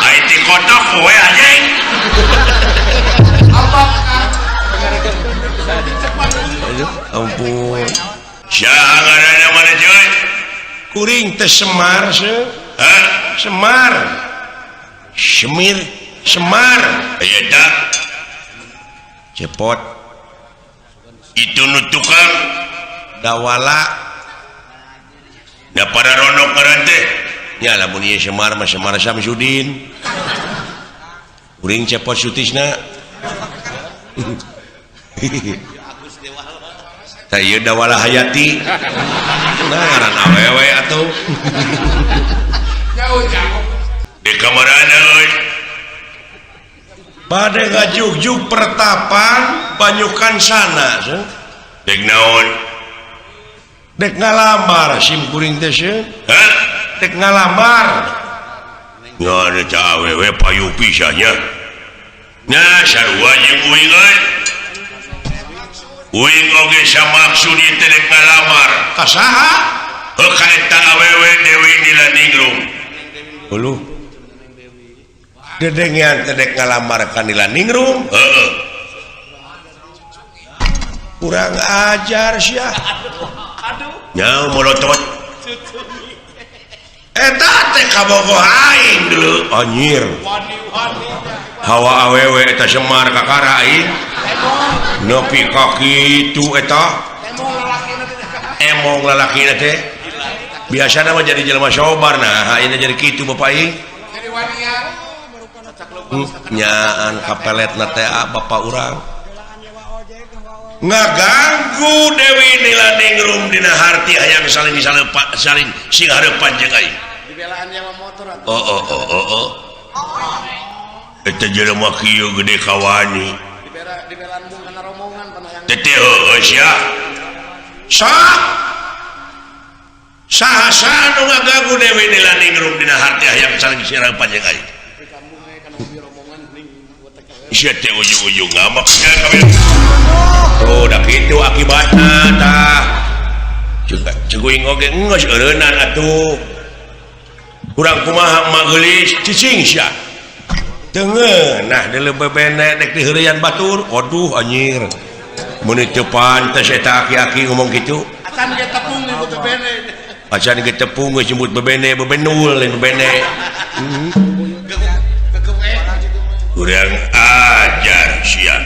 ai ti kotok kowe anjing Apa kan? aduh ampun saha ngaranna mana coy kuring teh Semar Semar Semar aya tak cepot itu nu tukang dawala da para rondok ngaran teh nya lamun ieu Semar mah Semar Samsudin kuring cepot sutisna saya dawala hayati nah ngaran awewe atau Jauh. di kamarana euy pada ngajuk-juk pertapan banyukan sana dek naon dek ngalamar sim kuring teh hah dek ngalamar nggak ada cawewe payu pisahnya nah sarua jeung uing euy uing oge samaksud ieu teh dek ngalamar ka saha heuh ka eta awewe Dewi Nilaningrum uluh dedengian teh dek ngalamar ka Nilaningrum heeh kurang ajar sia nya molotot eta teh kabogoh aing dulu anjir hawa awewe eta Semar kakara aing nepi ka kitu eta emong lalakina teh biasana mah jadi jelema sobar nah ayeuna jadi kitu bapak aing Jadi wanian. nyaan kapeletna teh bapak urang ngaganggu Dewi Nilaningrum dina harti hayang saling sing hareupan jeung aing Dibelaan nyawa motor atuh. oh eta jelema kieu gede kawani Dibelaan mung kana rombongan panayang. teh heuh sia saha nu ngaganggu Dewi Nilaningrum dina harti hayang saling sing hareupan jeung aing Di kampung we kana mobil rombongan ning botek awe. sia teh ujung-ujung ngamak sia kabeh tuh dah kitu akibatna tah ceguing oge geus eureunnan atuh kurang kumaha magelis cicing sia teungeun nah deuleu bebene dek diheureuyan batur waduh anjir mun teu pantes eta aki-aki ngomong kitu Acan ge tepung nih butuh bene. acan ge tepung geus nyebut bebenul lain bebene Gegep kurang ajar sia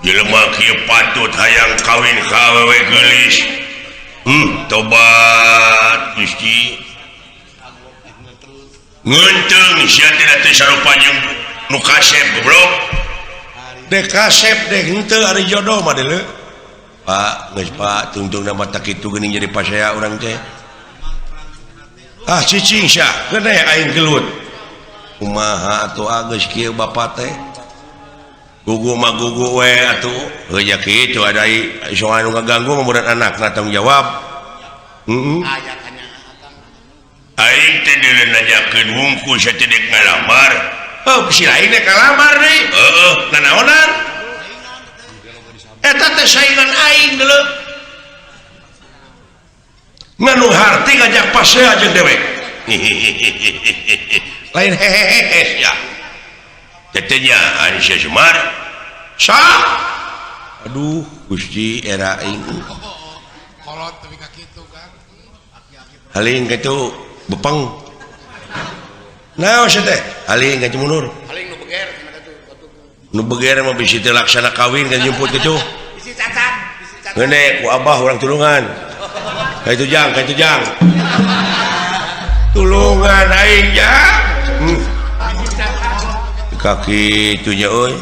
jelema kieu patut hayang kawin ka awewe geulis tobat Gusti ngeunteung sia tidak teh sarupa jeung nu kasep goblok dek kasep dek henteu ari jodoh mah deuleu Pak geus Pak tungtungna mata kitu geuning jadi pasea urang teh cicing sia keuneh aing gelut kumaha atuh geus kieu bapak teh gugu mah gugu we atuh heuh nya kitu ada ieu anu ngaganggu murid anakna tanggung jawab Aya tanya akang. aing teh deuleu nanyakeun wungkul sia teh dek ngalamar si lain dek ngalamar deui heeh nanaonan eta teh saingan aing deuleu nganu harti ngajak pasea jeung dewek lain hehehe sia tetenya ari sia Semar sah aduh Gusti era aing Kolot tapi ka kitu kan. haling kitu bepeng naon sia teh haling ka mundur Paling nu beger cenah atuh. nu beger mah bisi teh laksana kawin kan jemput kitu Bisi cacat. ngene ku abah urang tulungan ka itu jang tulungan aing jang kaki itunya euy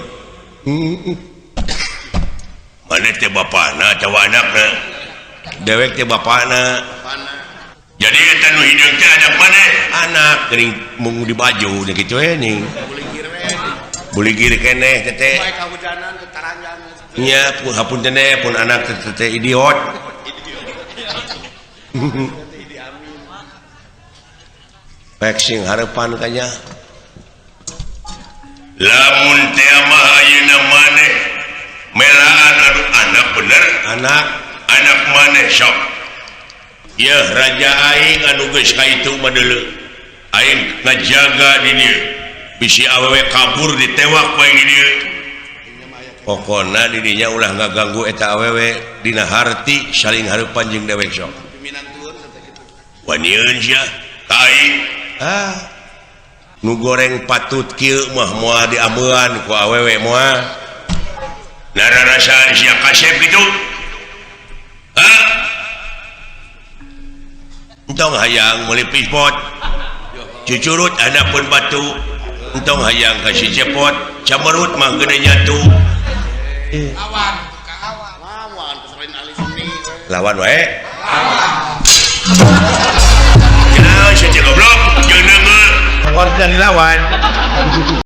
maneh teh bapana atawa anakna dewek teh bapana jadi eta nu hideung teh anak maneh anak geuning mung di baju nya kitu we ning buligir keneh teh Bae kahujanan teu taranjang. nya pun teh pun anak teh idiot pek sing hareupan kanya lamun teh mah ayeuna maneh melaan anu anak bener anak maneh sok ya raja aing anu geus kaitu mah deuleu aing ngajaga di dieu bisi awewe kabur ditewak bae di dieu pokona di dinya ulah ngaganggu eta awewe dina harti saling hareupan jeung dewek sok wanieun sia ka aing nu goreng patut kieu mah moal diameuan ku awewe moal nararasaan sia kasep kitu entong hayang meuli pispot cucurut ada pun batu entong hayang kasih cepot camerut mah gede nyatu Awan. Lawan keselin alis ini. lawan wae kenal saja goblok jangan Orang dari lawan